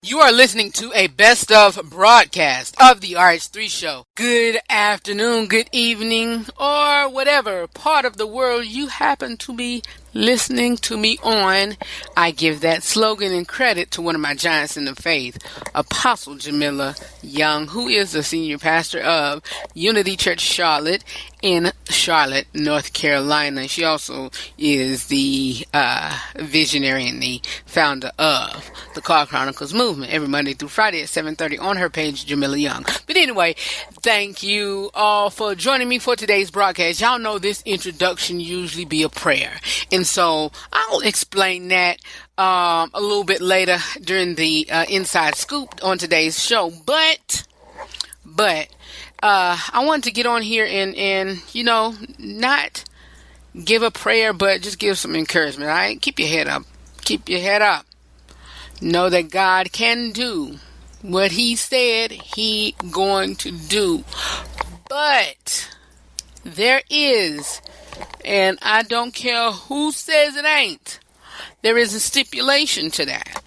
You are listening to a best of broadcast of the RH3 show. Good afternoon, good evening, or whatever part of the world you happen to be listening to me on. I give that slogan and credit to one of my giants in the faith, Apostle Jamila Young, who is the senior pastor of Unity Church Charlotte in Charlotte, North Carolina. She also is the visionary and the founder of the Car Chronicles movement every Monday through Friday at 7:30 on her page, Jamila Young. But anyway, thank you all for joining me for today's broadcast. Y'all know this introduction usually be a prayer. And so I'll explain that a little bit later during the Inside Scoop on today's show. But I wanted to get on here and not give a prayer, but just give some encouragement. All right? Keep your head up. Keep your head up. Know that God can do what he said he going to do. But there is, and I don't care who says it ain't, there is a stipulation to that.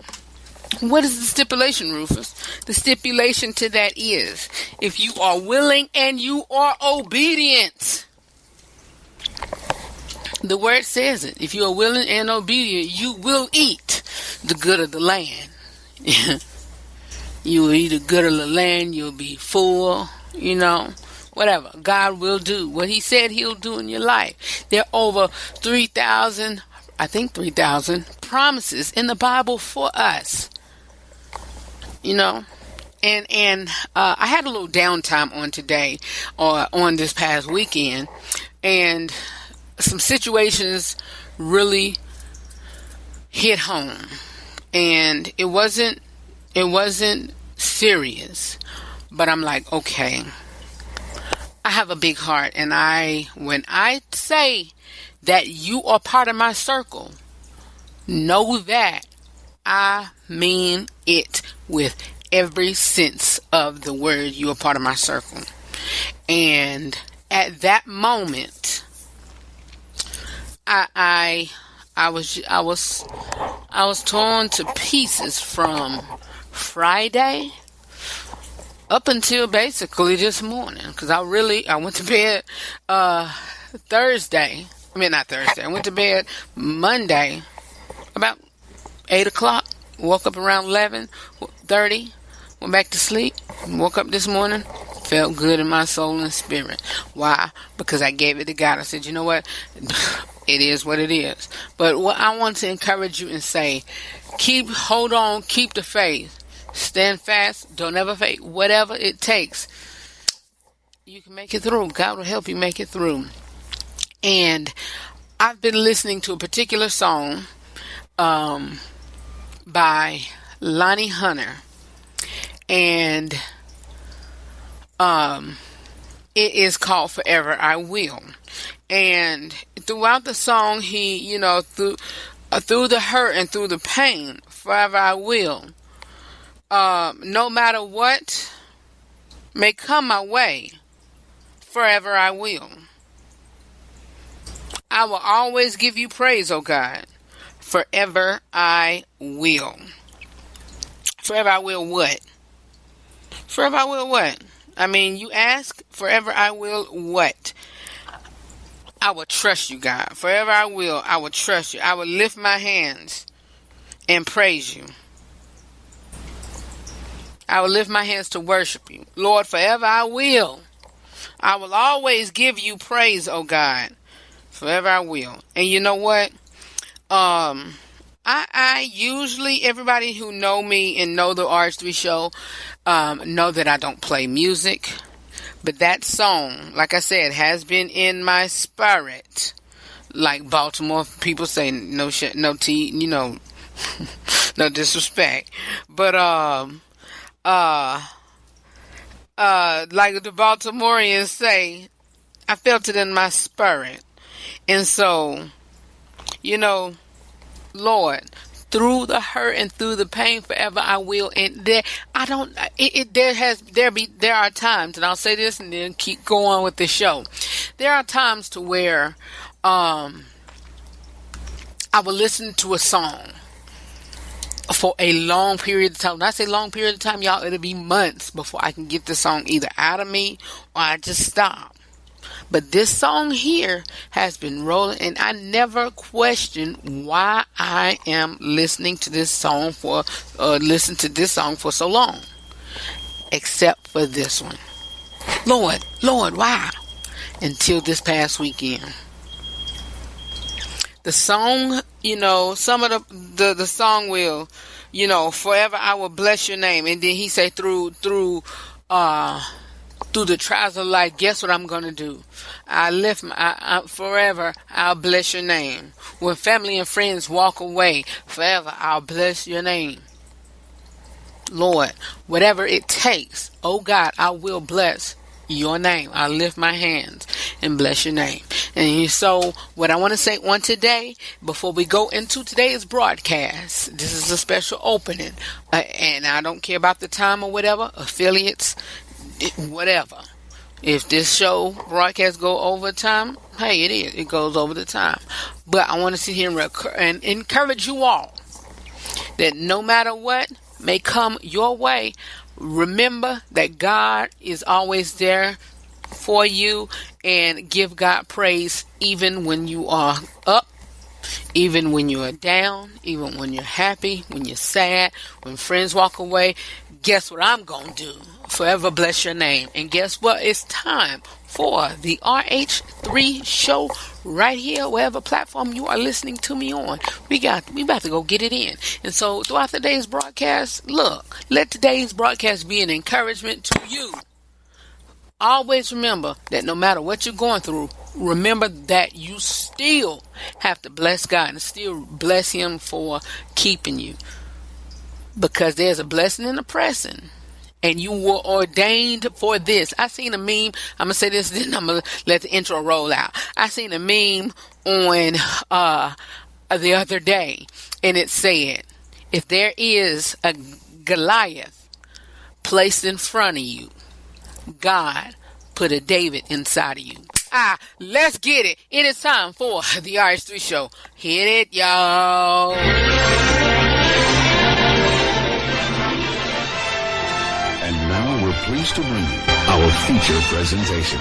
What is the stipulation, Rufus? The stipulation to that is, if you are willing and you are obedient. The word says it. If you are willing and obedient, you will eat the good of the land. You will eat the good of the land. You'll be full, whatever. God will do what he said he'll do in your life. There are over 3,000 promises in the Bible for us. And I had a little downtime on today, or on this past weekend, and some situations really hit home, and it wasn't serious, but I'm like, okay, I have a big heart, and when I say that you are part of my circle, know that I mean it with every sense of the word. You are part of my circle. And at that moment, I was torn to pieces from Friday up until basically this morning, because I went to bed Thursday. I mean, not Thursday. I went to bed Monday about 8 o'clock. Woke up around 11:30. Went back to sleep. Woke up this morning. Felt good in my soul and spirit. Why? Because I gave it to God. I said, you know what? It is what it is. But what I want to encourage you and say, hold on, keep the faith. Stand fast. Don't ever fake. Whatever it takes, you can make it through. God will help you make it through. And I've been listening to a particular song by Lonnie Hunter, and it is called Forever I Will. And throughout the song, he, through the hurt and through the pain, forever I will. No matter what may come my way, forever I will. I will always give you praise, oh God. Forever I will. Forever I will what? Forever I will what? I mean, you ask, forever I will what? I will trust you, God. Forever I will trust you. I will lift my hands and praise you. I will lift my hands to worship you. Lord, forever I will. I will always give you praise, oh God. Forever I will. And you know what? I usually, everybody who know me and know the RH3 show, know that I don't play music. But that song, like I said, has been in my spirit. Like Baltimore people say, no disrespect. But, like the Baltimoreans say, I felt it in my spirit. And so, Lord, through the hurt and through the pain, forever I will. And there are times, and I'll say this and then keep going with the show. There are times to where I will listen to a song for a long period of time. When I say long period of time, y'all, it'll be months before I can get this song either out of me or I just stop. But this song here has been rolling, and I never question why I am listening to this song for so long, except for this one. Lord, why? Until this past weekend. The song, some of the song will, forever I will bless your name. And then he say through the trials of life, guess what I'm going to do? Forever I'll bless your name. When family and friends walk away, forever I'll bless your name. Lord, whatever it takes, oh God, I will bless your name. I lift my hands and bless your name. And so what I want to say on today, before we go into today's broadcast, this is a special opening, and I don't care about the time or whatever, affiliates, whatever. If this show broadcast go over time, hey, it goes over the time. But I want to sit here and encourage you all that no matter what may come your way, remember that God is always there for you, and give God praise even when you are up, even when you are down, even when you're happy, when you're sad, when friends walk away. Guess what I'm going to do? Forever bless your name. And guess what? It's time for the RH3 show right here, wherever platform you are listening to me on. We about to go get it in. And so throughout today's broadcast, let today's broadcast be an encouragement to you. Always remember that no matter what you're going through, remember that you still have to bless God and still bless Him for keeping you. Because there's a blessing in the pressing. And you were ordained for this. I seen a meme. I'm going to say this, then I'm going to let the intro roll out. I seen a meme on the other day. And it said, if there is a Goliath placed in front of you, God put a David inside of you. Let's get it. It is time for the RH3 show. Hit it, y'all. And now we're pleased to bring you our feature presentation.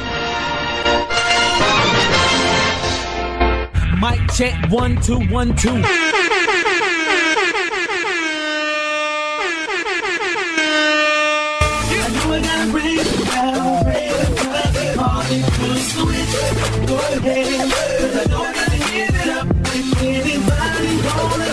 Mic check 1 2 1 2. Go ahead, 'cause I know I gotta give it up. If anybody gonna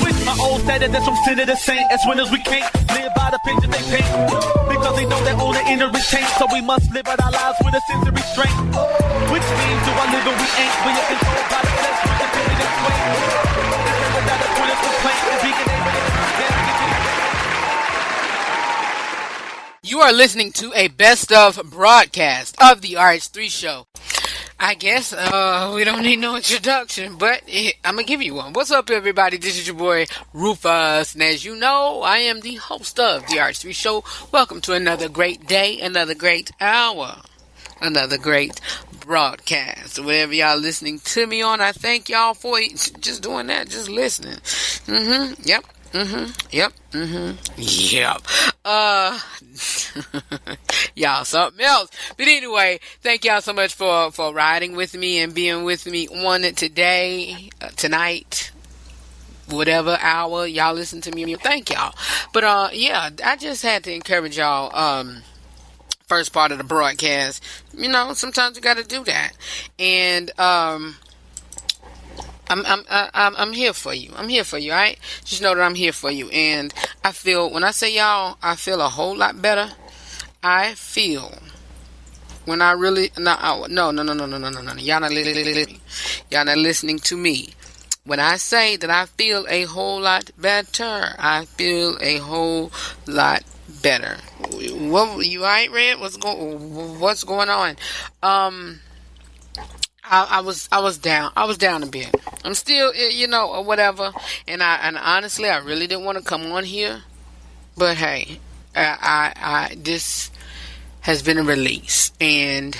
with my old status, that's from sin to the saint. As winners we can't live by the picture they paint, because they know their own inner is taint. So we must live out our lives with a sense of restraint. Which means do I live and we ain't? We are controlled by the flesh, with the pity that's weight. Without a point of complaint, if we can You are listening to a best of broadcast of the RH3 show. I guess we don't need no introduction, but I'm going to give you one. What's up, everybody? This is your boy, Rufus. And as you know, I am the host of the RH3 show. Welcome to another great day, another great hour, another great broadcast. Whatever y'all listening to me on, I thank y'all for just doing that, just listening. Yep. Yep. Y'all something else. But anyway, thank y'all so much for riding with me and being with me on it today, tonight, whatever hour y'all listen to me. Thank y'all. But I just had to encourage y'all. First part of the broadcast, sometimes you got to do that, and I'm here for you. I'm here for you, alright? Just know that I'm here for you. And I feel, when I say y'all, I feel a whole lot better. I feel when I really, no. Y'all not listening. Y'all not listening to me. When I say that I feel a whole lot better, I feel a whole lot better. What, you alright, Red? What's going on? I was down. I was down a bit. I'm still, or whatever. And honestly, I really didn't want to come on here. But hey, I this has been a release, and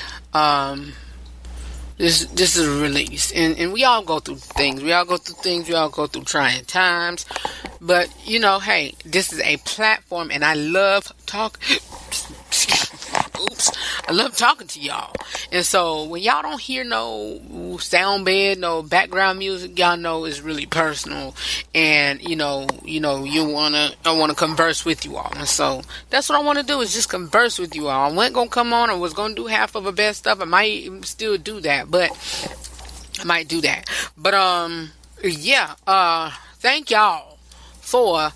This is a release, and we all go through things. We all go through things. We all go through trying times. But hey, this is a platform, and I love I love talking to y'all. And so when y'all don't hear no sound bed, no background music, y'all know it's really personal. And I wanna converse with you all. And so that's what I want to do, is just converse with you all. I wasn't gonna come on. I was gonna do half of the best stuff. I might still do that, but I might do that. But thank y'all for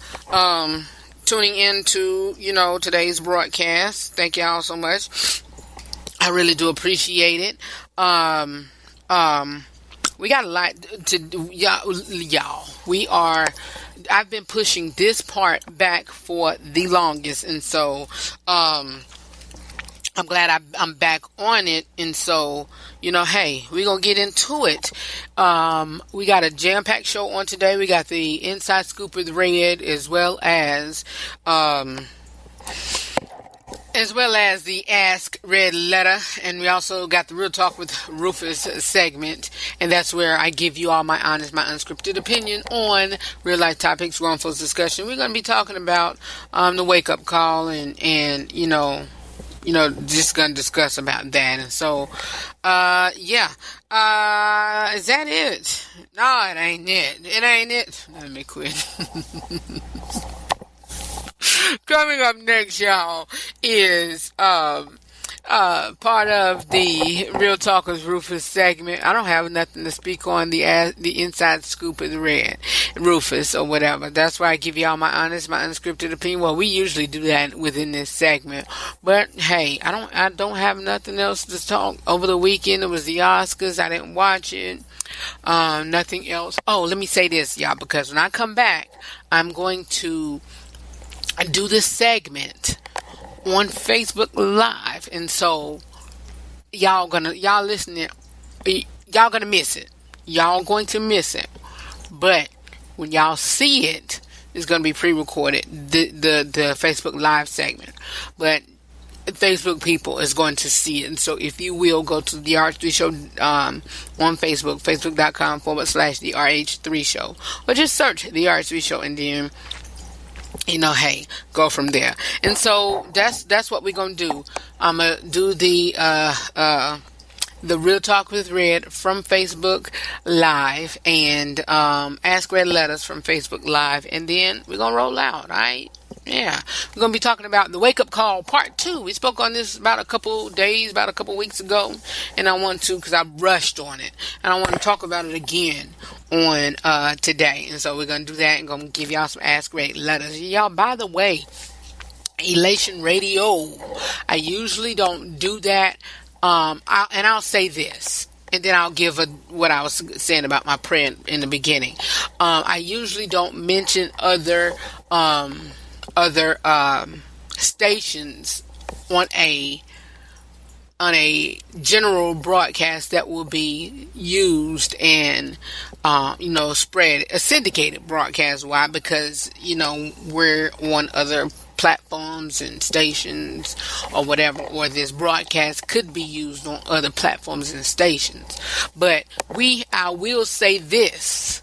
tuning in to today's broadcast. Thank y'all so much. I really do appreciate it. We got a lot to do, y'all. I've been pushing this part back for the longest, and so I'm glad I'm back on it. And so hey, we're gonna get into it. We got a jam-packed show on today. We got the Inside Scoop with Red, as well as the Ask Red Letter, and we also got the Real Talk with Rufus segment, and that's where I give you all my honest, my unscripted opinion on real life topics, grown folks discussion. We're going to be talking about the wake up call, and just going to discuss about that. And so, is that it? No, it ain't it. It ain't it. Let me quit. Coming up next, y'all, is part of the Real Talk with Rufus segment. I don't have nothing to speak on the Inside Scoop of the Red, Rufus, or whatever. That's why I give y'all my honest, my unscripted opinion. Well, we usually do that within this segment, but hey, I don't have nothing else to talk. Over the weekend, it was the Oscars. I didn't watch it. Nothing else. Oh, let me say this, y'all, because when I come back, I'm going to do this segment on Facebook Live, and so y'all listening, y'all gonna miss it. Y'all going to miss it, but when y'all see it, it's gonna be pre-recorded. The Facebook Live segment, but Facebook people is going to see it. And so if you will go to the RH3 Show on Facebook, facebook.com/the RH3 Show, or just search the RH3 Show, and then hey, go from there. And so that's what we're gonna do. I'm gonna do the Real Talk with Red from Facebook Live, and Ask Red Letters from Facebook Live, and then we're gonna roll out. All right. Yeah, we're going to be talking about the Wake Up Call Part 2. We spoke on this about a couple weeks ago, and I want to, because I rushed on it, and I want to talk about it again on today. And so we're going to do that, and going to give y'all some Ask Red Letters. Y'all, by the way, Elation Radio, I usually don't do that, I'll say this, and then I'll give what I was saying about my prayer in the beginning. I usually don't mention other stations on a general broadcast that will be used and spread, a syndicated broadcast. Why? Because we're on other platforms and stations or whatever, or this broadcast could be used on other platforms and stations. But I will say this: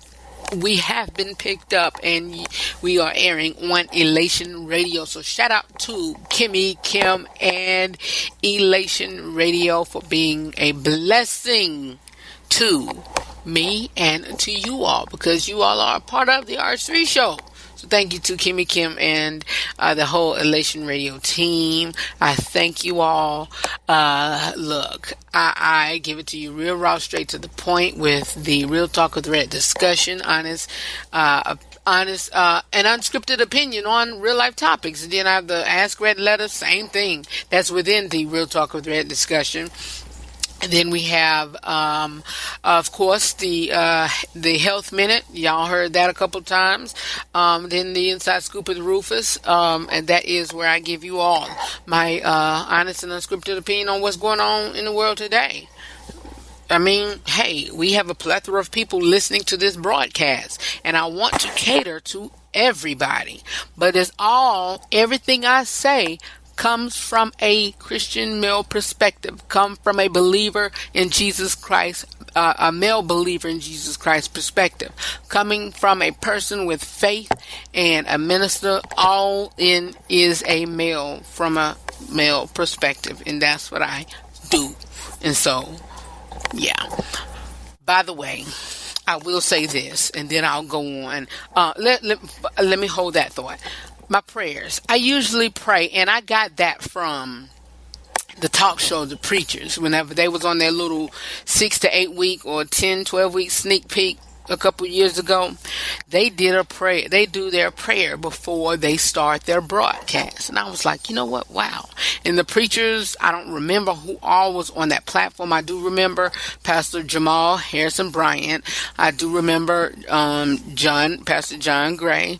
we have been picked up, and we are airing on Elation Radio. So shout out to Kimmy, Kim, and Elation Radio for being a blessing to me and to you all, because you all are a part of the RH3 Show. So thank you to Kimmy, Kim, and the whole Elation Radio team. I thank you all. Look, I give it to you real raw, straight to the point, with the Real Talk with Red discussion, honest and unscripted opinion on real life topics. And then I have the Ask Red Letter, same thing. That's within the Real Talk with Red discussion. And then we have, of course, the Health Minute. Y'all heard that a couple times. Then the Inside Scoop with Rufus, and that is where I give you all my honest and unscripted opinion on what's going on in the world today. I mean, hey, we have a plethora of people listening to this broadcast, and I want to cater to everybody. But everything I say comes from a Christian male perspective, come from a believer in Jesus Christ, a male believer in Jesus Christ perspective, coming from a person with faith and a minister, all in is a male from a male perspective, and that's what I do. And so, yeah. By the way, I will say this, and then I'll go on. Let me hold that thought. My prayers. I usually pray, and I got that from the talk show, the preachers, whenever they was on their little 6 to 8 week or 10, 12 week sneak peek a couple years ago. They did a prayer. They do their prayer before they start their broadcast. And I was like, you know what? Wow. And the preachers, I don't remember who all was on that platform. I do remember Pastor Jamal Harrison Bryant. I do remember Pastor John Gray.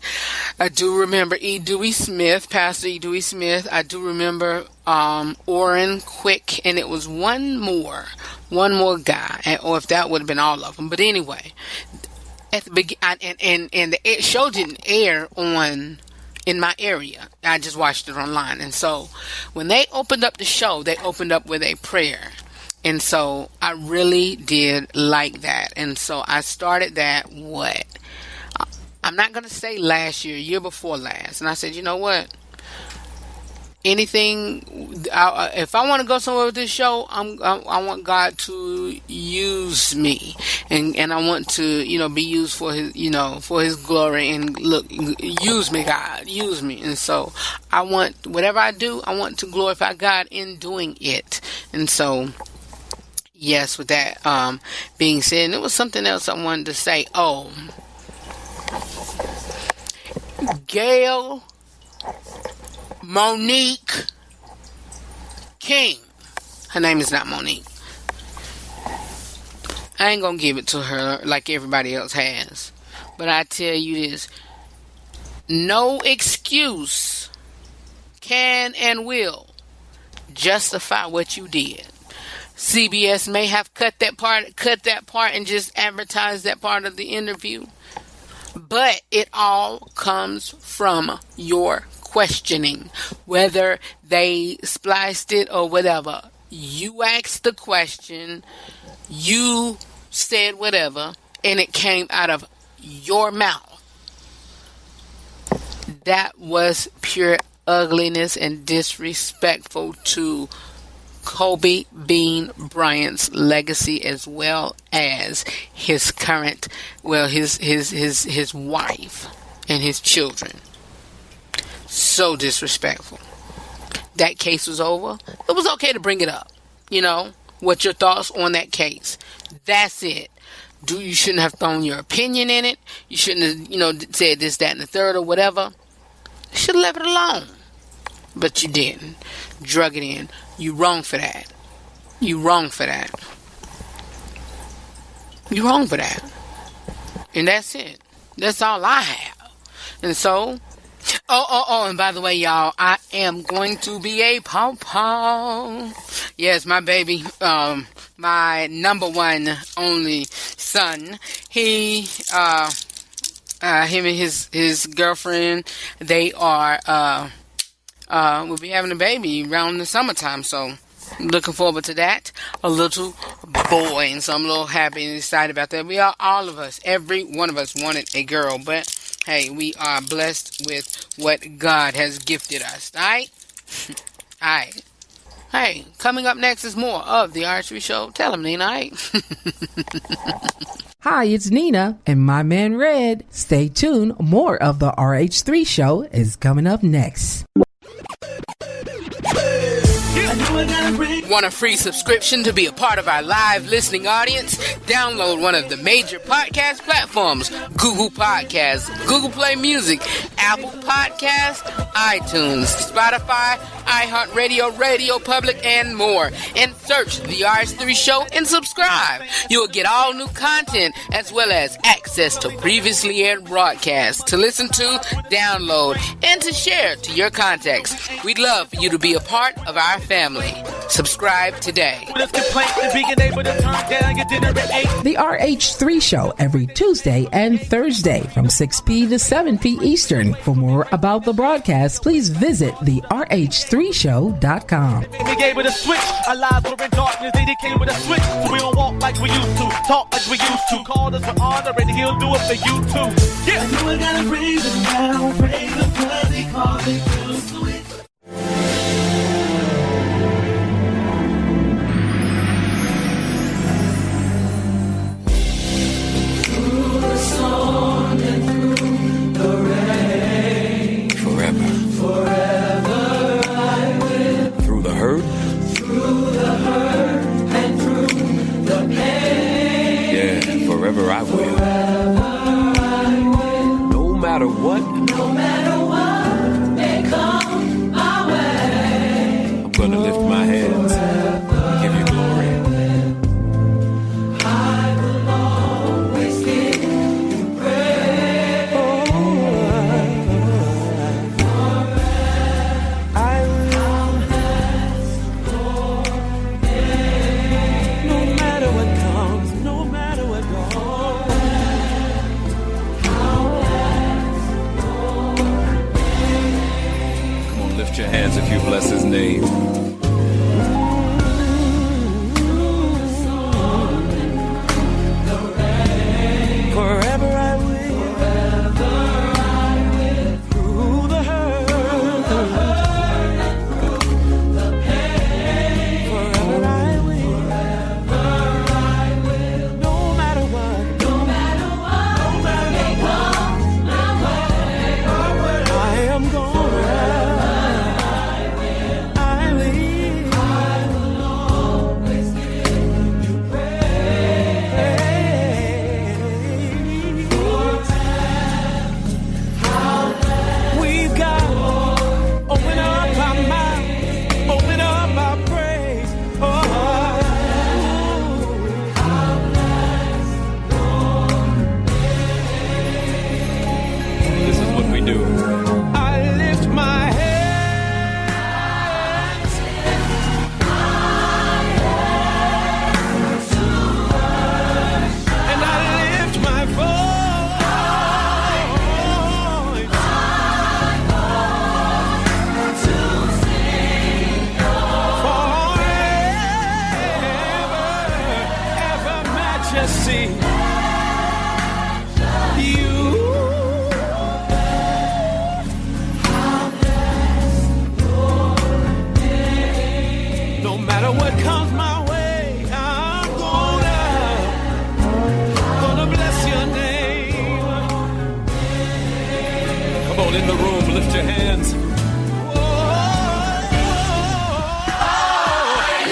I do remember Pastor E. Dewey Smith. I do remember Orrin Quick, and it was one more guy, or if that would have been all of them. But anyway, at the beginning, and the show didn't air in my area. I just watched it online, and so when they opened up the show, they opened up with a prayer, and so I really did like that, and so I started that. I'm not going to say last year before last, and I said, you know what? Anything, if I want to go somewhere with this show, I want God to use me, and I want to, be used for His glory. And look, use me, God, use me. And so I want, whatever I do, I want to glorify God in doing it. And so, yes, with that being said, and it was something else I wanted to say. Oh, Gail Monique King. Her name is not Monique. I ain't gonna give it to her like everybody else has. But I tell you this. No excuse can and will justify what you did. CBS may have cut that part and just advertised that part of the interview. But it all comes from your questioning, whether they spliced it or whatever. You asked the question, you said whatever, and it came out of your mouth. That was pure ugliness and disrespectful to Kobe Bean Bryant's legacy, as well as his current, his wife and his children. So disrespectful. That case was over. It was okay to bring it up. What's your thoughts on that case? That's it. You shouldn't have thrown your opinion in it. You shouldn't have, said this, that, and the third or whatever. You should have left it alone. But you didn't. Drug it in. You wrong for that. You wrong for that. You wrong for that. And that's it. That's all I have. And so, and by the way, y'all, I am going to be a pawpaw. Yes, my baby, my number one only son, him and his girlfriend, they are, we'll be having a baby around the summertime, so I'm looking forward to that. A little boy, and so I'm a little happy and excited about that. We are, all of us, every one of us wanted a girl, but hey, we are blessed with what God has gifted us. Alright? Alright. Hey, coming up next is more of the RH3 Show. Tell him, Nina, alright? Hi, it's Nina and my man Red. Stay tuned. More of the RH3 Show is coming up next. Want a free subscription to be a part of our live listening audience? Download one of the major podcast platforms: Google Podcasts, Google Play Music, Apple Podcasts, iTunes, Spotify, iHeartRadio, Radio Public, and more. And search the RH3 Show and subscribe. You will get all new content as well as access to previously aired broadcasts to listen to, download, and to share to your contacts. We'd love for you to be a part of our family. Subscribe today. The RH3 Show every Tuesday and Thursday from 6 p to 7 p Eastern. For more about the broadcast, podcast, please visit the rh3show.com. We gave it a switch. Our lives were in darkness, they came with a switch. So we don't walk like we used to, talk like we used to. Call us with honor and he'll do it for you too. Yeah. I know I gotta praise him now, praise him 'cause he called me too sweet. Through the storm and through the rain, Forever. forever I will. Through the hurt. Through the hurt and through the pain. Yeah, forever I will. Forever I will. No matter what, No matter what may come my way, I'm gonna lift my hands, give you glory. I will always give you praise. I will bless your name. No matter what comes, no matter what goes. Come on, lift your hands if you bless his name. Forever I will. Through the hurt. Forever I will. No matter what. No matter what may come my way, I am going. I will always give you We've got open up our mouth, open up our praise. This is what we do. I lift my hands. And I lift my voice. Forever majesty. You. No matter what comes my way, I'm gonna bless your name. Come on, in the room, lift your hands.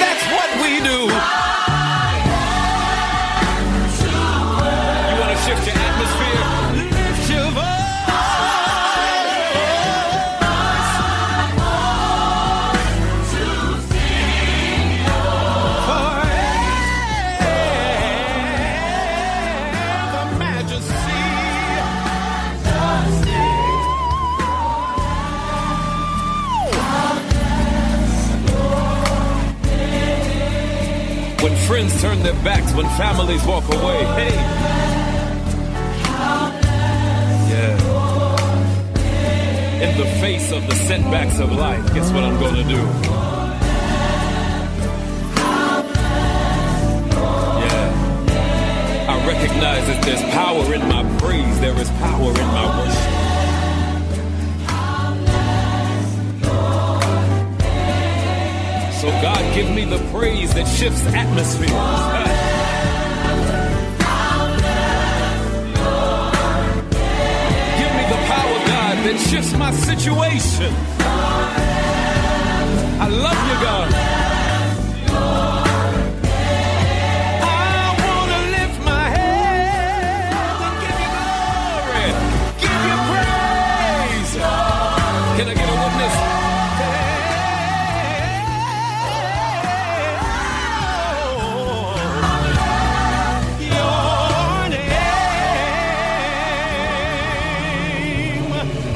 That's what we do. You want to shift your atmosphere? Lift your voice. Forever majesty. When friends turn their backs, when families walk away. Hey. Yeah. In the face of the setbacks of life, guess what I'm gonna do? Yeah. I recognize that there's power in my praise, there is power in my worship. So God, give me the praise that shifts atmospheres. Give me the power, God, that shifts my situation. I love you, God. I wanna lift my hands and give you glory, give you praise. Can I get a witness? Your name,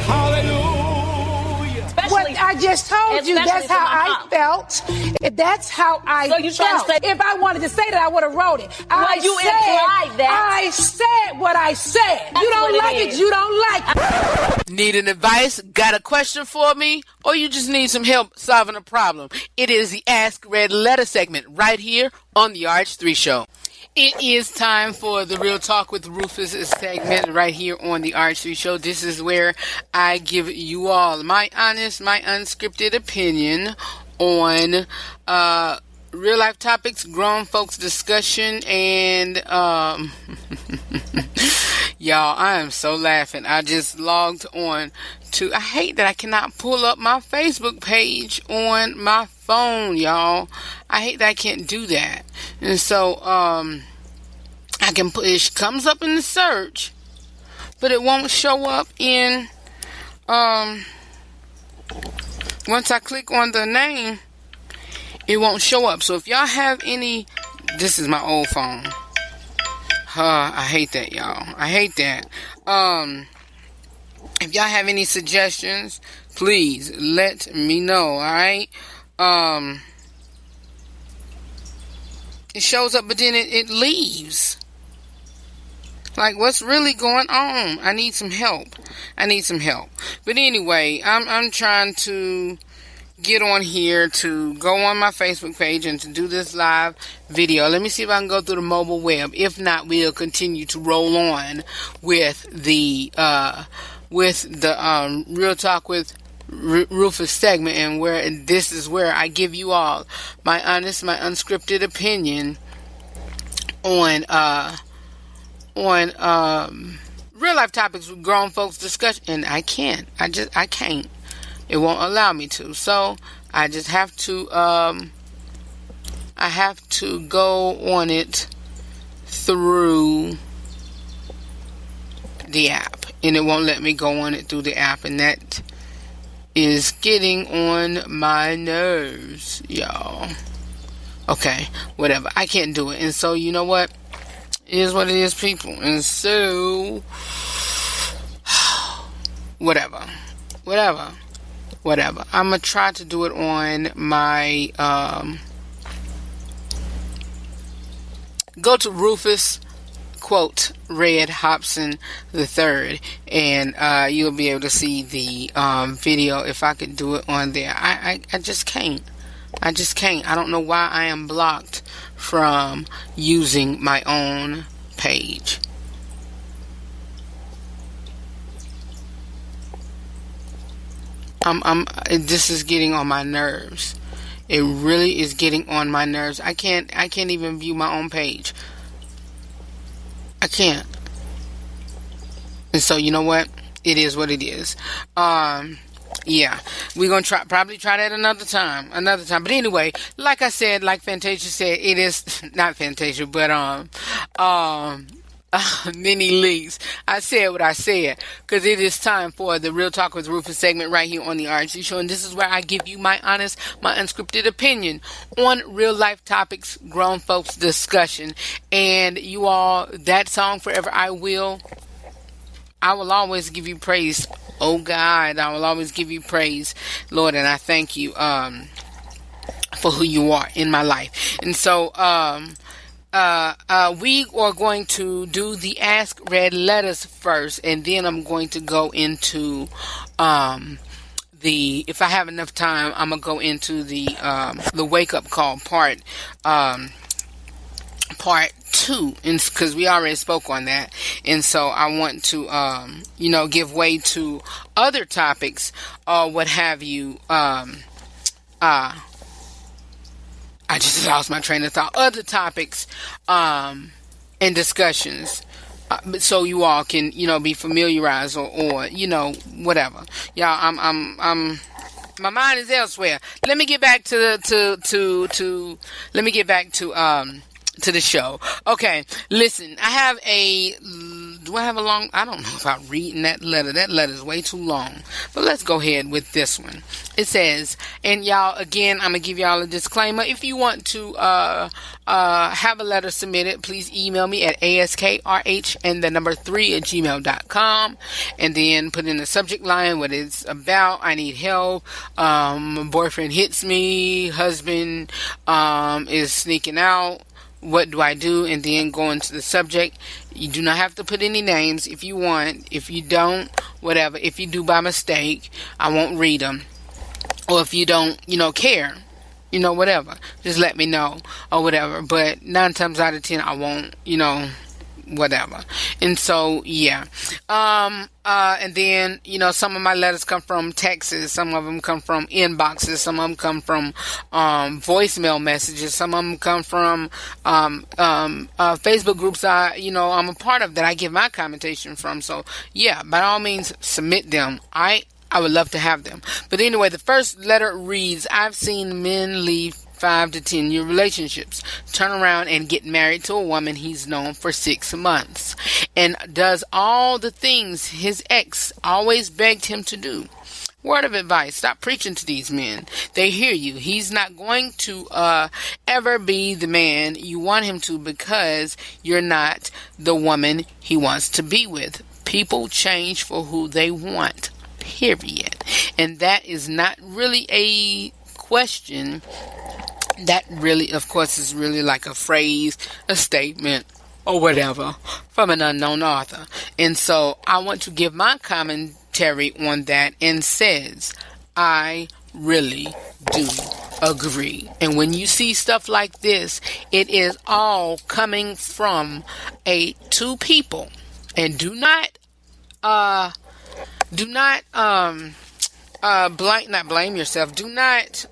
hallelujah. What I just told you, that's how I felt. That's how I So you trying to felt. say- If I wanted to say that, I would have wrote it. Well, you implied that. I said what I said. You don't like it, you don't like it. Need an advice? Got a question for me? Or you just need some help solving a problem? It is the Ask Red Letter segment right here on the RH3 Show. It is time for the Real Talk with Rufus segment right here on the RH3 Show. This is where I give you all my honest, my unscripted opinion on real life topics, grown folks discussion, and y'all, I am so laughing. I just logged on to, I hate that I cannot pull up my Facebook page on my phone, y'all. I hate that I can't do that. And so, I can put, it comes up in the search, but it won't show up in, once I click on the name, it won't show up. So if y'all have any, this is my old phone. I hate that, y'all. I hate that. If y'all have any suggestions, please let me know, alright? It shows up, but then it leaves. Like, what's really going on? I need some help. But anyway, I'm trying to get on here to go on my Facebook page and to do this live video. Let me see if I can go through the mobile web. If not, we'll continue to roll on with the Real Talk with Rufus segment, and where this is where I give you all my honest, my unscripted opinion on real life topics with grown folks discussion. And I can't. It won't allow me to. So I just have to go on it through the app, and it won't let me go on it through the app, and that is getting on my nerves, y'all. Okay, whatever. I can't do it. And so, you know what? It is what it is, people. And so, whatever. I'm going to try to do it on my, go to Rufus, quote, Red Hobson III, and you'll be able to see the video if I could do it on there. I just can't. I don't know why I am blocked from using my own page. This is getting on my nerves. It really is getting on my nerves. I can't even view my own page. I can't. And so, you know what? It is what it is. Yeah. We're going to probably try that another time. But anyway, like I said, like Fantasia said, it is not Fantasia, but many leagues. I said what I said, because it is time for the Real Talk with Rufus segment right here on the RH3 Show, and this is where I give you my honest, my unscripted opinion on real life topics, grown folks discussion. And you all, that song, Forever I Will always give you praise. Oh God, I will always give you praise, Lord, and I thank you for who you are in my life. And so we are going to do the Ask Red Letters first, and then I'm going to go into if I have enough time, I'm gonna go into the wake up call part 2, because we already spoke on that, and so I want to give way to other topics or what have you. I just lost my train of thought. Other topics and discussions, so you all can be familiarized or whatever. Y'all, I'm my mind is elsewhere. Let me get back to the show. Okay, listen, do I have a long, I don't know if I'm reading that letter. That letter is way too long. But let's go ahead with this one. It says, and y'all, again, I'm going to give y'all a disclaimer. If you want to have a letter submitted, please email me at askrh3@gmail.com, and then put in the subject line what it's about. I need help. My boyfriend hits me. Husband is sneaking out. what do I do, and then go into the subject. You do not have to put any names if you want. If you don't, whatever. If you do by mistake, I won't read them. Or if you don't, care, whatever. Just let me know or whatever. But 9 times out of 10, I won't, whatever. And so, yeah. And then, some of my letters come from texts. Some of them come from inboxes. Some of them come from voicemail messages. Some of them come from Facebook groups I'm a part of that I give my commentation from. So, yeah, by all means, submit them. I would love to have them. But anyway, the first letter reads, I've seen men leave 5 to 10 year relationships, turn around and get married to a woman he's known for 6 months, and does all the things his ex always begged him to do. Word of advice, stop preaching to these men. They hear you. He's not going to ever be the man you want him to, because you're not the woman he wants to be with. People change for who they want, period. And that is not really a question. That really, of course, is really like a phrase, a statement, or whatever from an unknown author. And so I want to give my commentary on that, and says, I really do agree. And when you see stuff like this, it is all coming from two people. And do not blame yourself. Do not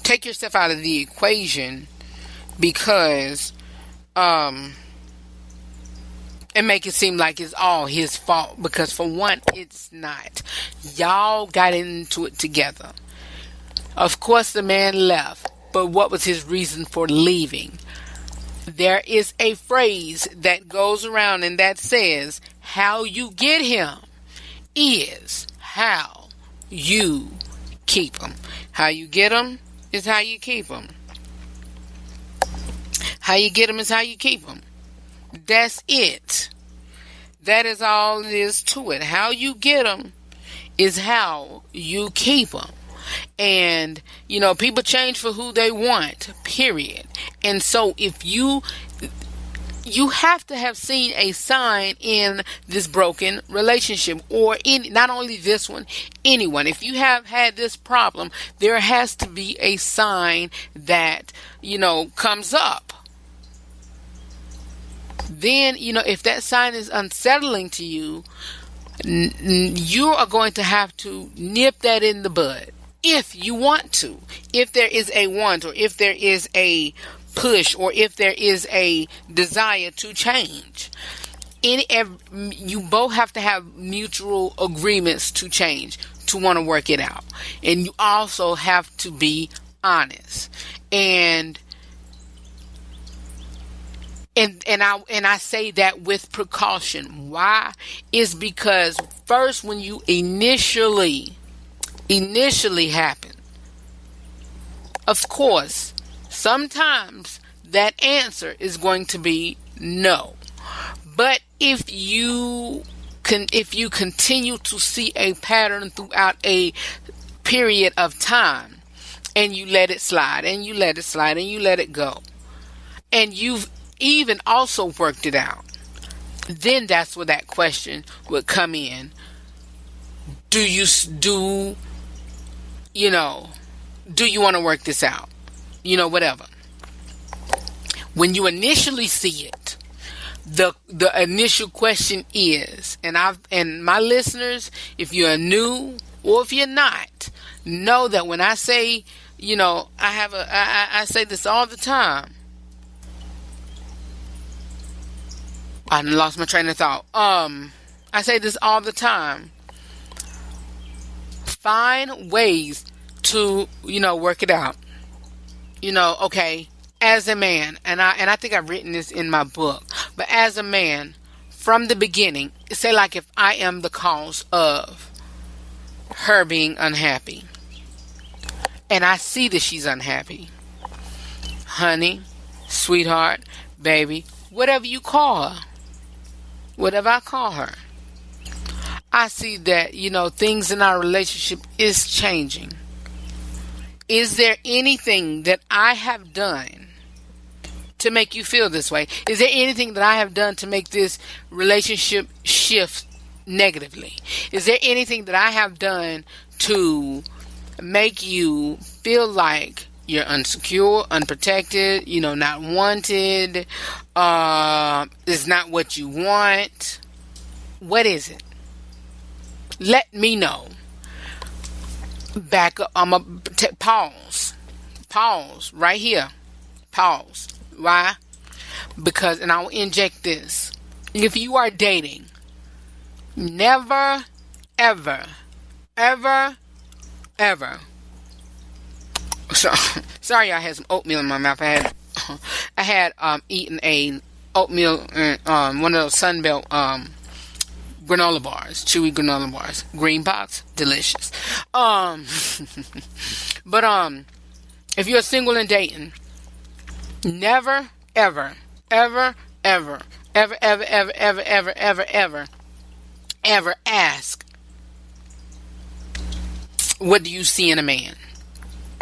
take yourself out of the equation because and make it seem like it's all his fault, because for one, it's not. Y'all got into it together. Of course the man left, but what was his reason for leaving? There is a phrase that goes around, and that says, how you get him is how you keep him. How you get him is how you keep him. How you get him is how you keep him. That's it. That is all it is to it. How you get him is how you keep them. And, people change for who they want, period. And so if you have to have seen a sign in this broken relationship, or in not only this one, anyone. If you have had this problem, there has to be a sign that, comes up. Then, if that sign is unsettling to you, you are going to have to nip that in the bud. If you want to, if there is a want, or if there is a push, or if there is a desire to change, you both have to have mutual agreements to change, to want to work it out. And you also have to be honest. And I say that with precaution. Why? Is because first, when you initially happen, of course, sometimes that answer is going to be no. But if you continue to see a pattern throughout a period of time, and you let it slide, and you let it slide, and you let it go, and you've even also worked it out, then that's where that question would come in. Do you want to work this out? Whatever. When you initially see it, the initial question is, and my listeners, if you're new or if you're not, know that when I say, I say this all the time. I lost my train of thought. I say this all the time. Find ways to, work it out. Okay, as a man, and I think I've written this in my book, but as a man, from the beginning, say like if I am the cause of her being unhappy, and I see that she's unhappy, honey, sweetheart, baby, whatever you call her, whatever I call her, I see that, things in our relationship is changing. Is there anything that I have done to make you feel this way? Is there anything that I have done to make this relationship shift negatively? Is there anything that I have done to make you feel like you're insecure, unprotected, not wanted, is not what you want? What is it? Let me know. Back up. I'm going to pause. Pause right here. Pause. Why? Because, and I'll inject this. If you are dating, never, ever, ever, ever. Sorry, I had some oatmeal in my mouth. I had eaten a oatmeal, one of those Sunbelt granola bars, chewy granola bars, green box, delicious. But if you're single and dating, never, ever, ever, ever, ever, ever, ever, ever, ever, ever, ever, ever ask, what do you see in a man?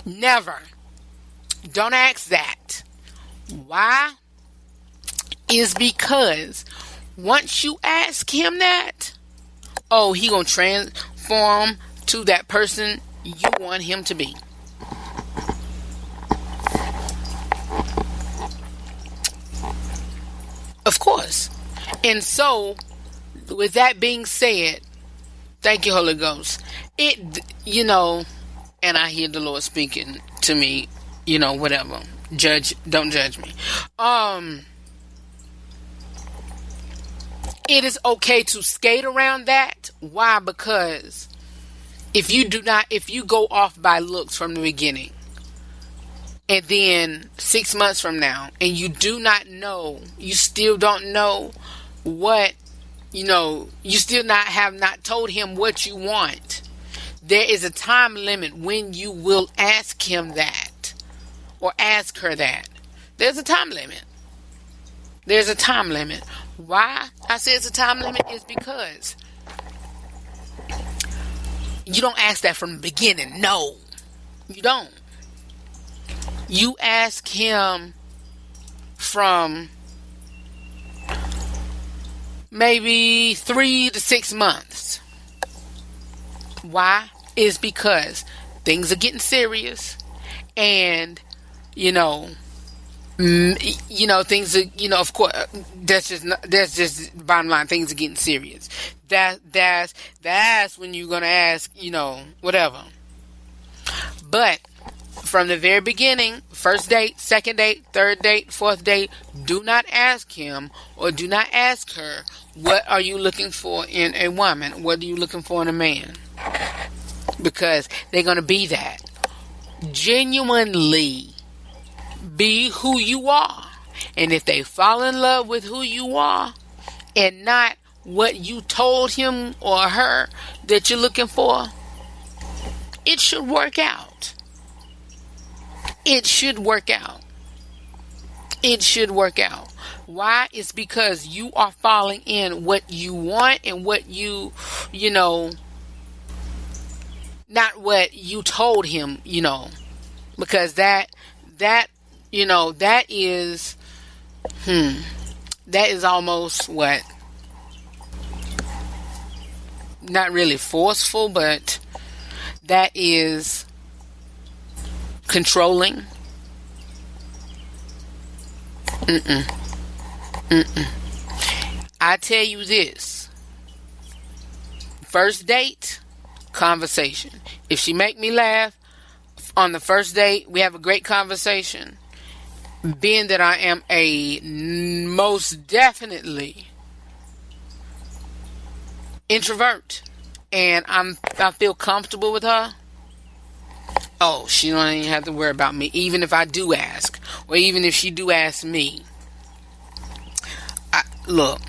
Never. Don't ask that. Why? Is because once you ask him that, he gonna transform to that person you want him to be. Of course. And so, with that being said, thank you, Holy Ghost. And I hear the Lord speaking to me, whatever. Don't judge me. It is okay to skate around that. Why? Because if you go off by looks from the beginning, and then 6 months from now, and you still don't know what, you still have not told him what you want, there is a time limit when you will ask him that, or ask her that. There's a time limit. There's a time limit. Why I say it's a time limit is because you don't ask that from the beginning. No, you don't. You ask him from maybe 3 to 6 months. Why? Is because things are getting serious, and things are, of course, that's just bottom line. Things are getting serious. That's when you're gonna ask, whatever. But from the very beginning, first date, second date, third date, fourth date, do not ask him or do not ask her, what are you looking for in a woman? What are you looking for in a man? Because they're gonna be that. Genuinely be who you are. And if they fall in love with who you are and not what you told him or her that you're looking for, it should work out. It should work out. It should work out. Why? It's because you are falling in what you want and what not what you told him, because that is almost what? Not really forceful, but that is controlling. I tell you this. First date, conversation. If she make me laugh on the first date, we have a great conversation. Being that I am a most definitely introvert and I feel comfortable with her, she don't even have to worry about me. Even if I do ask, or even if she do ask me, look,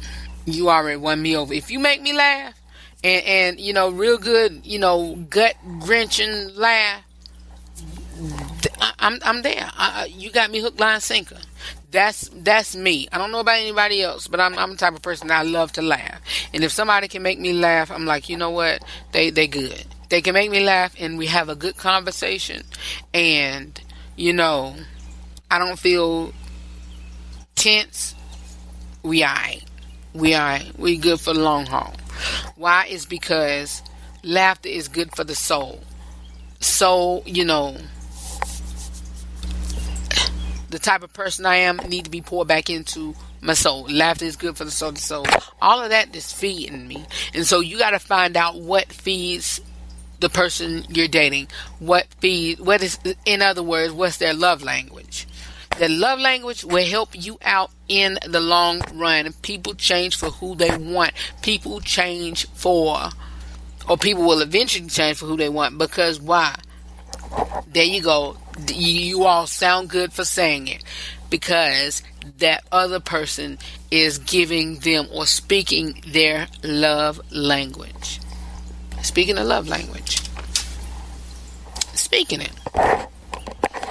you already won me over. If you make me laugh and real good, gut wrenching laugh, I'm there. You got me hook, line, sinker. That's me. I don't know about anybody else, but I'm the type of person that I love to laugh. And if somebody can make me laugh, I'm like, you know what? They good. they can make me laugh and we have a good conversation, and I don't feel tense, we alright. We good for the long haul. Why? Is because laughter is good for the soul. So, the type of person I am need to be poured back into my soul. Laughter is good for the soul. All of that is feeding me. And so you got to find out what feeds the person you're dating. In other words, what's their love language? The love language will help you out in the long run. People change for who they want. People will eventually change for who they want. Because why? There you go. You all sound good for saying it. Because that other person is giving them or speaking their love language. Speaking of love language. Speaking it.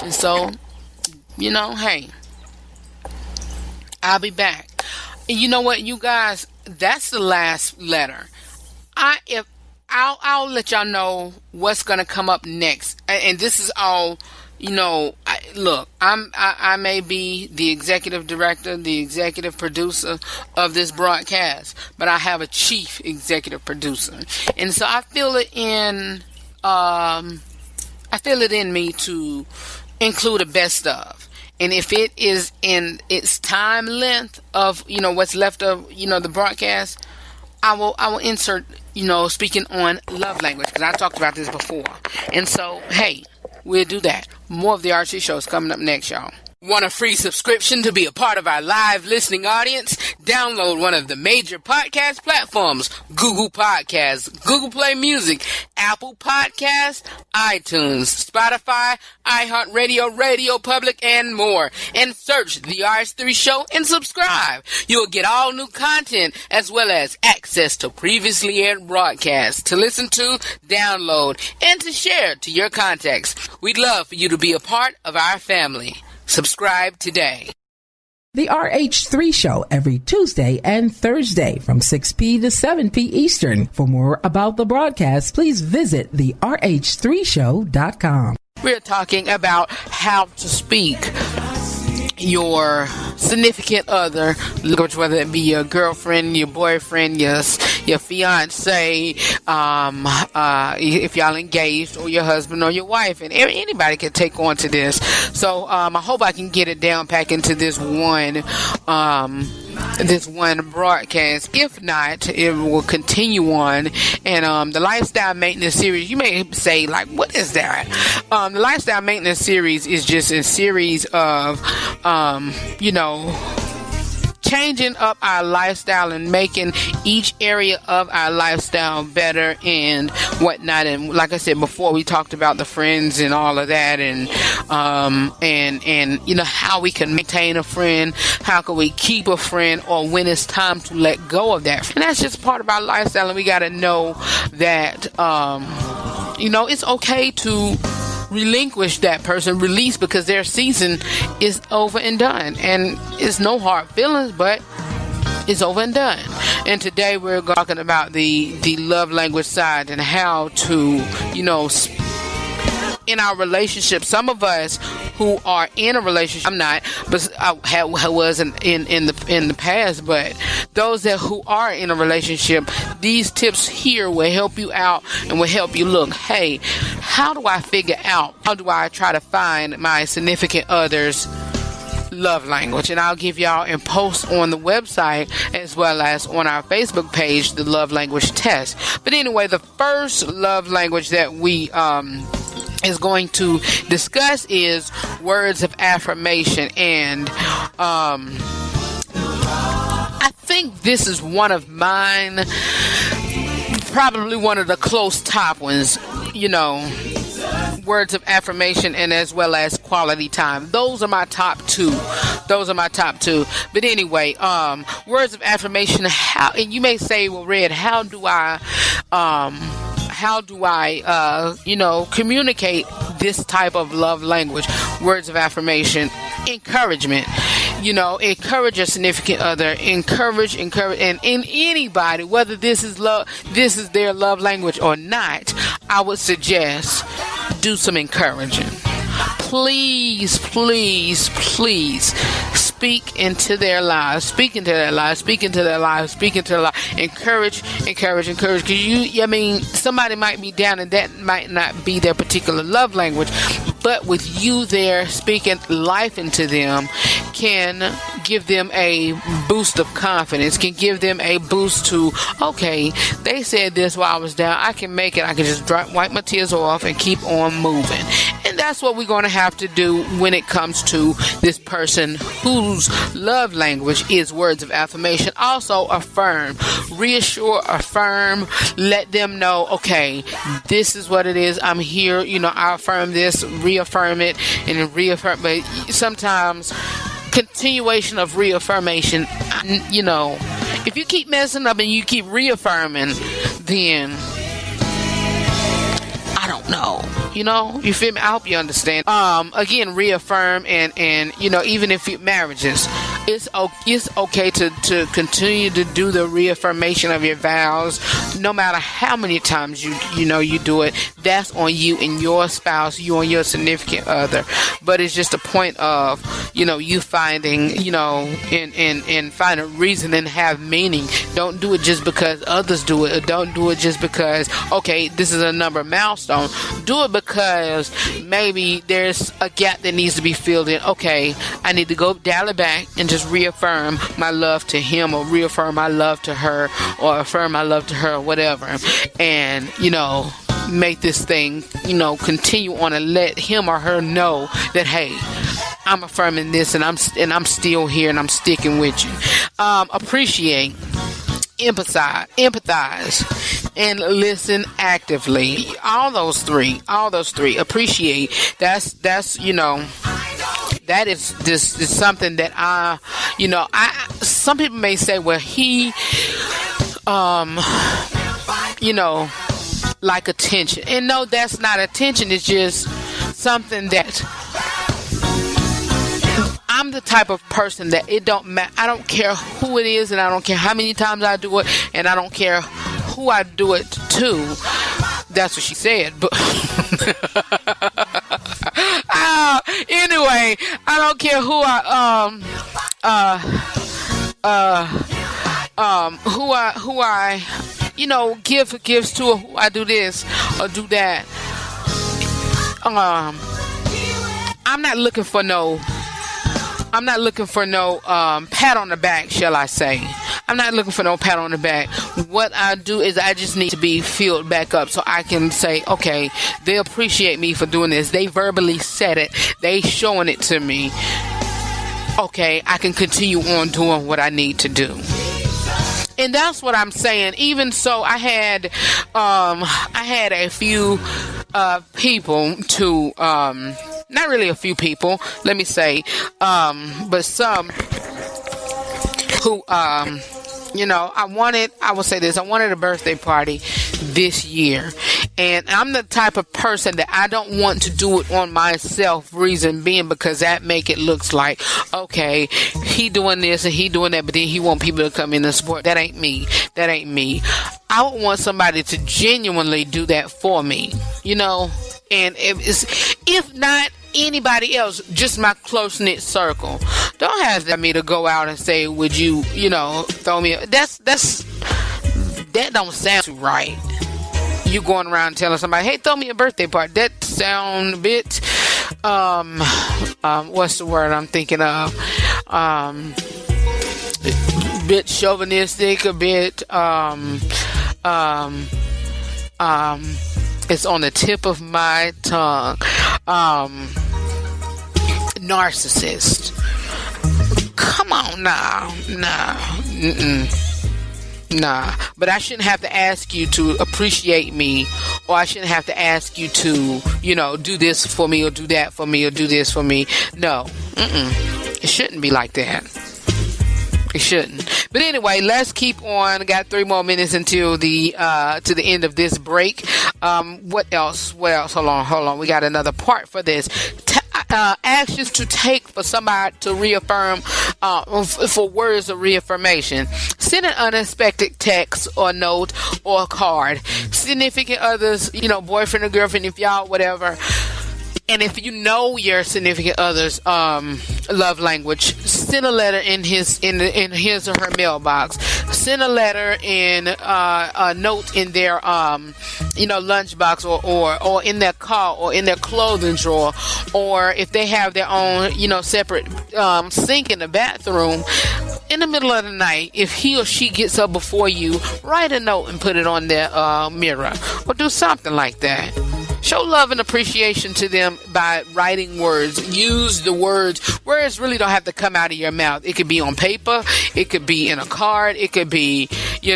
And so, hey, I'll be back. And you know what, you guys? That's the last letter. I'll let y'all know what's gonna come up next. And this is all, look, I may be the executive director, the executive producer of this broadcast, but I have a chief executive producer, and so I feel it in me to include a best of. And if it is in its time length of, what's left of, the broadcast, I will insert, speaking on love language, because I talked about this before. And so, hey, we'll do that. More of the RC show is coming up next, y'all. Want a free subscription to be a part of our live listening audience? Download one of the major podcast platforms: Google Podcasts, Google Play Music, Apple Podcasts, iTunes, Spotify, iHeartRadio, Radio Public, and more. And search The RH3 Show and subscribe. You'll get all new content as well as access to previously aired broadcasts to listen to, download, and to share to your contacts. We'd love for you to be a part of our family. Subscribe today. The RH3 Show every Tuesday and Thursday from 6 p to 7 p Eastern. For more about the broadcast, please visit therh3show.com. We're talking about how to speak your significant other, whether it be your girlfriend, your boyfriend, your fiance, if y'all engaged, or your husband or your wife, and anybody can take on to this. So I hope I can get it down pack into this one broadcast. If not, it will continue on. And the lifestyle maintenance series, you may say, like, what is that? The lifestyle maintenance series is just a series of changing up our lifestyle and making each area of our lifestyle better and whatnot. And like I said before, we talked about the friends and all of that, and how we can maintain a friend, how can we keep a friend, or when it's time to let go of that. And that's just part of our lifestyle, and we got to know that it's okay to relinquish that person, release, because their season is over and done, and it's no hard feelings, but it's over and done. And today we're talking about the love language side and how to, in our relationship. Some of us who are in a relationship, I'm not, but I was in the past, but those who are in a relationship, these tips here will help you out and will help you look, hey, how do I figure out, how do I try to find my significant other's love language? And I'll give y'all and post on the website as well as on our Facebook page the love language test. But anyway, the first love language that we is going to discuss is words of affirmation. And I think this is one of mine, probably one of the close top ones, words of affirmation, and as well as quality time. Those are my top two. But anyway, words of affirmation. How, and you may say, well, Red, how do I communicate this type of love language? Words of affirmation, encouragement. encourage your significant other, encourage, and in anybody, whether this is their love language or not, I would suggest do some encouraging. Please, please, please speak into their lives. Speak into their lives. Speak into their lives. Speak into their lives. Encourage. Because somebody might be down and that might not be their particular love language. But with you there speaking life into them can give them a boost of confidence, can give them a boost to, okay, they said this while I was down. I can make it. I can just wipe my tears off and keep on moving. And that's what we're going to have to do when it comes to this person whose love language is words of affirmation. Also affirm, reassure, affirm, let them know, okay, this is what it is. I'm here. I affirm this, reaffirm it, and then reaffirm. But sometimes continuation of reaffirmation, if you keep messing up and you keep reaffirming, then I don't know. You feel me? I hope you understand. Again, reaffirm and even if marriages, it's okay to continue to do the reaffirmation of your vows, no matter how many times you do it. That's on you and your spouse, you and your significant other. But it's just a point of you finding and find a reason and have meaning. Don't do it just because others do it. Or don't do it just because this is a number milestone. Do it because maybe there's a gap that needs to be filled in. Okay, I need to go dial it back and just reaffirm my love to him, or reaffirm my love to her, or affirm my love to her, or whatever. And make this thing continue on, and let him or her know that, hey, I'm affirming this, and I'm still here, and I'm sticking with you. Appreciate, empathize, and listen actively. All those three. Appreciate. That's that is something that some people may say, well, he like attention. And no, that's not attention. It's just something that I'm the type of person that it don't matter. I don't care who it is, and I don't care how many times I do it, and I don't care who I do it to. That's what she said. But anyway, I don't care who I give gifts to, or who I do this or do that. I'm not looking for no pat on the back, shall I say. I'm not looking for no pat on the back. What I do is I just need to be filled back up so I can say, okay, they appreciate me for doing this. They verbally said it. They showing it to me. Okay, I can continue on doing what I need to do. And that's what I'm saying. Even so, I had a few people to not really a few people, let me say, but some who I wanted a birthday party this year, and I'm the type of person that I don't want to do it on myself, reason being because that make it looks like, okay, he doing this and he doing that, but then he want people to come in and support. That ain't me. I would want somebody to genuinely do that for me, and if not anybody else, just my close-knit circle. Don't have me to go out and say, would you, throw me that don't sound right. You going around telling somebody, hey, throw me a birthday party. That sound a bit what's the word I'm thinking of? Bit chauvinistic, a bit it's on the tip of my tongue. Narcissist. Come on now. Nah. But I shouldn't have to ask you to appreciate me, or I shouldn't have to ask you to, do this for me, or do that for me, or do this for me. No. It shouldn't be like that. It shouldn't. But anyway, let's keep on. Got 3 more minutes until the to the end of this break. What else? Hold on. We got another part for this. Actions to take for somebody to reaffirm for words of reaffirmation. Send an unexpected text or note or card. Significant others, boyfriend or girlfriend, if y'all, whatever. And if you know your significant other's love language, send a letter in his or her mailbox. Send a letter in a note in their lunchbox or in their car or in their clothing drawer, or if they have their own separate sink in the bathroom. In the middle of the night, if he or she gets up before you, write a note and put it on their mirror, or do something like that. Show love and appreciation to them by writing words. Use the words. Words really don't have to come out of your mouth. It could be on paper. It could be in a card. It could be, it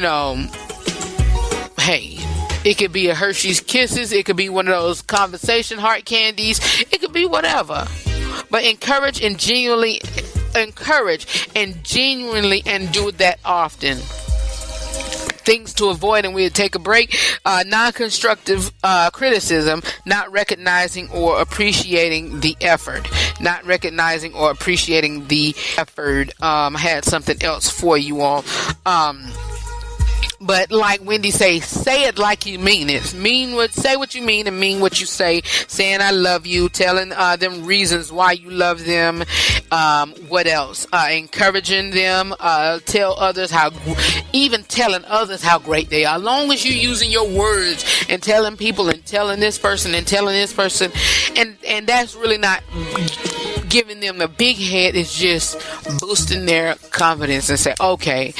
could be a Hershey's Kisses. It could be one of those conversation heart candies. It could be whatever. But encourage and genuinely and do that often. Things to avoid, and we'll take a break. Non-constructive criticism, not recognizing or appreciating the effort. I had something else for you all. But like Wendy say it like you mean it. Say what you mean and mean what you say. Saying I love you, telling them reasons why you love them. What else? Encouraging them. Telling others how great they are. As long as you're using your words and telling people and telling this person and and that's really not giving them a big head. It's just boosting their confidence and say, okay,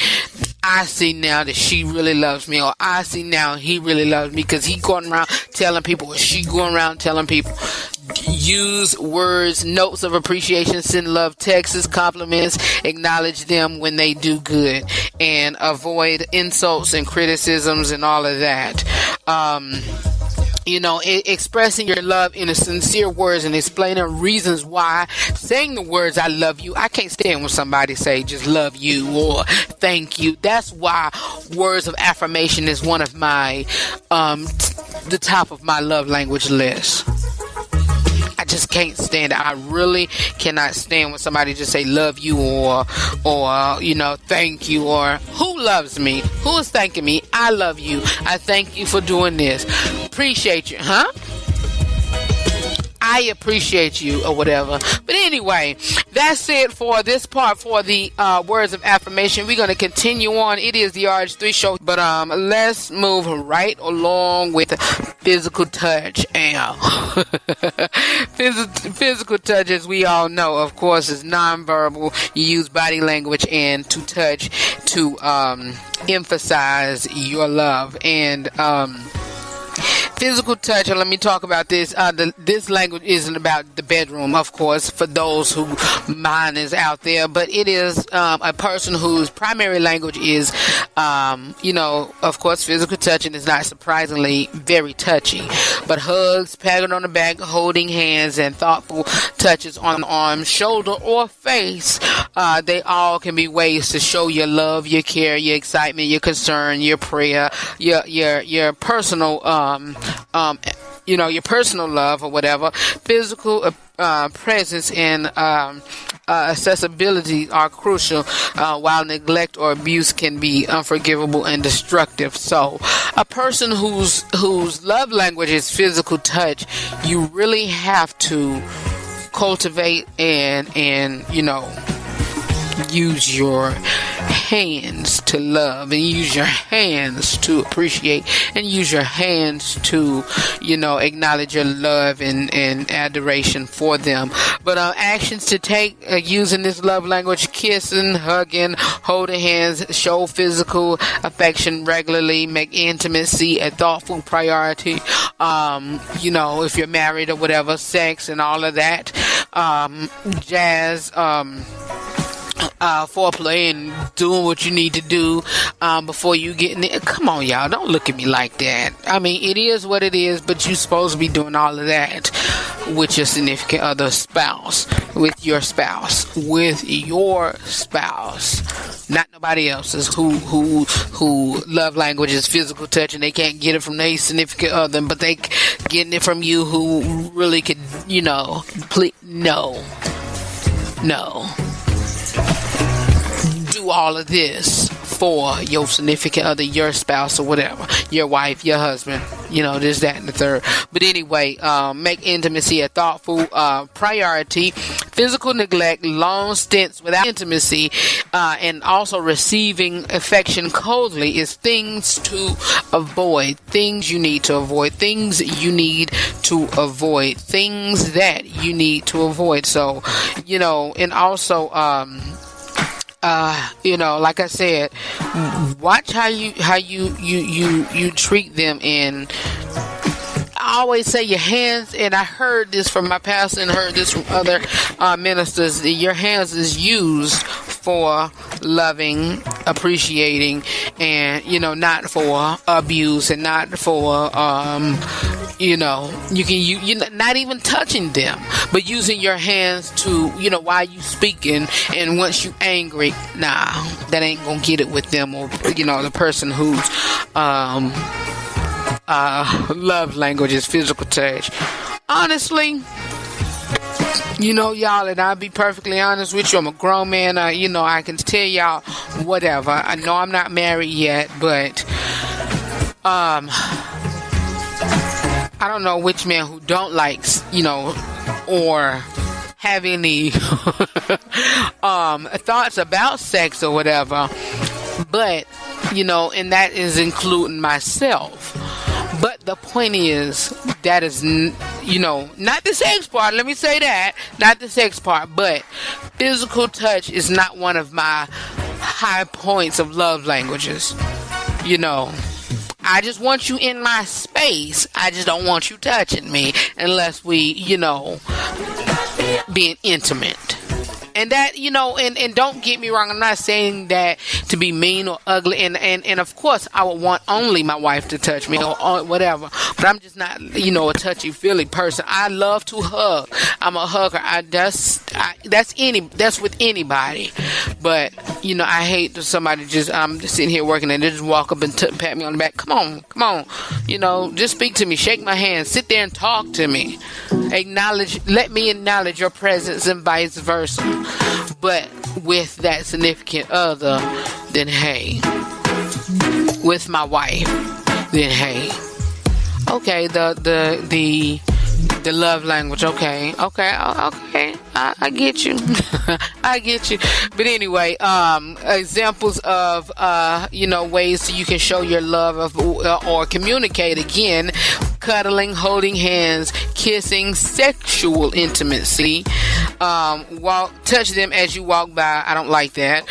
I see now that she really loves me, or I see now he really loves me because he going around telling people, or she going around telling people. Use words, notes of appreciation, send love texts, compliments, acknowledge them when they do good, and avoid insults and criticisms and all of that. Expressing your love in a sincere words and explaining reasons why. Saying the words "I love you." I can't stand when somebody say just "love you" or "thank you." That's why words of affirmation is one of my the top of my love language list. I just can't stand it. I really cannot stand when somebody just say love you or thank you, or who loves me? Who is thanking me? I love you. I thank you for doing this. Appreciate you, huh? I appreciate you, or whatever. But anyway, that's it for this part for the words of affirmation. We're going to continue on. It is the RH3 show, but let's move right along with physical touch. And physical touch, as we all know, of course, is nonverbal. You use body language and to touch to emphasize your love. And physical touch, and let me talk about this. This language isn't about the bedroom, of course, for those who mine is out there, but it is a person whose primary language is, of course, physical touch, and is not surprisingly very touchy. But hugs, patting on the back, holding hands, and thoughtful touches on the arm, shoulder, or face, they all can be ways to show your love, your care, your excitement, your concern, your prayer, your personal your personal love or whatever. Physical presence and accessibility are crucial, while neglect or abuse can be unforgivable and destructive. So a person whose love language is physical touch, you really have to cultivate and use your hands to love, and use your hands to appreciate, and use your hands to acknowledge your love and adoration for them. But actions to take using this love language: kissing, hugging, holding hands, show physical affection regularly, make intimacy a thoughtful priority. If you're married or whatever, sex and all of that, jazz, foreplay and doing what you need to do before you get in there. Come on, y'all, don't look at me like that. I mean, it is what it is, but you're supposed to be doing all of that with your significant other spouse, with your spouse, not nobody else's who love language is physical touch, and they can't get it from their significant other, but they getting it from you, who really could, please, no. all of this for your significant other, your spouse or whatever, your wife, your husband, this, that, and the third. But anyway, make intimacy a thoughtful priority. Physical neglect, long stints without intimacy, and also receiving affection coldly is things to avoid. Things you need to avoid. Things you need to avoid. Things that you need to avoid. So, and also, like I said, watch how you treat them. And I always say your hands, and I heard this from my pastor and heard this from other ministers, your hands is used for loving, appreciating, and not for abuse, and not for you can not even touching them, but using your hands to while you speaking, and once you angry, that ain't gonna get it with them, or the person who's love language is physical touch. Honestly, y'all, and I'll be perfectly honest with you, I'm a grown man. I can tell y'all whatever. I know I'm not married yet, but I don't know which man who don't like, or have any thoughts about sex or whatever, but and that is including myself. But the point is, that is, not the sex part. Let me say that. Not the sex part. But physical touch is not one of my high points of love languages. I just want you in my space. I just don't want you touching me unless we, being intimate. And that, and don't get me wrong, I'm not saying that to be mean or ugly, and of course I would want only my wife to touch me or whatever, but I'm just not, a touchy-feely person. I love to hug. I'm a hugger. That's with anybody. But, I hate that somebody I'm just sitting here working and they just walk up and pat me on the back. Come on, just speak to me, shake my hand, sit there and talk to me. Let me acknowledge your presence and vice versa. But with that significant other, then hey. With my wife, then hey. Okay, the love language. Okay. I get you. I get you. But anyway, examples of ways you can show your love or communicate again: cuddling, holding hands, kissing, sexual intimacy. Touch them as you walk by. I don't like that.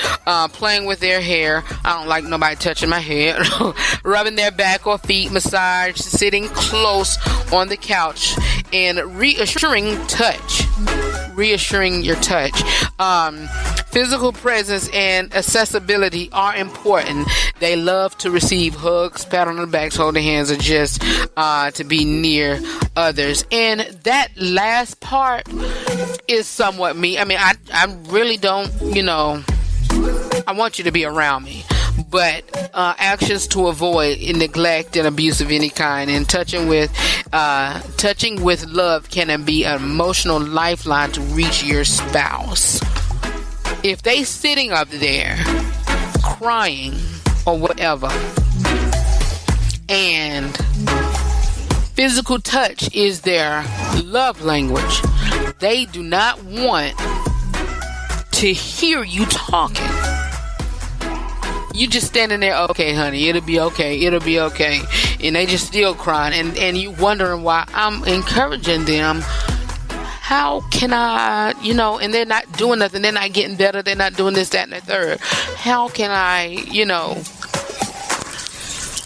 Playing with their hair. I don't like nobody touching my hair. Rubbing their back or feet, massage, sitting close on the couch, and reassuring your touch. Physical presence and accessibility are important. They love to receive hugs, pat on the backs, holding hands, or just to be near others. And that last part is somewhat me. I mean, I really don't, I want you to be around me. But actions to avoid neglect and abuse of any kind, and touching with love can be an emotional lifeline to reach your spouse. If they sitting up there crying or whatever, and physical touch is their love language, they do not want to hear you talking. You just standing there, okay, honey, it'll be okay, and they just still crying, and you wondering why I'm encouraging them. How can I, and they're not doing nothing, they're not getting better, they're not doing this, that, and the third. How can I,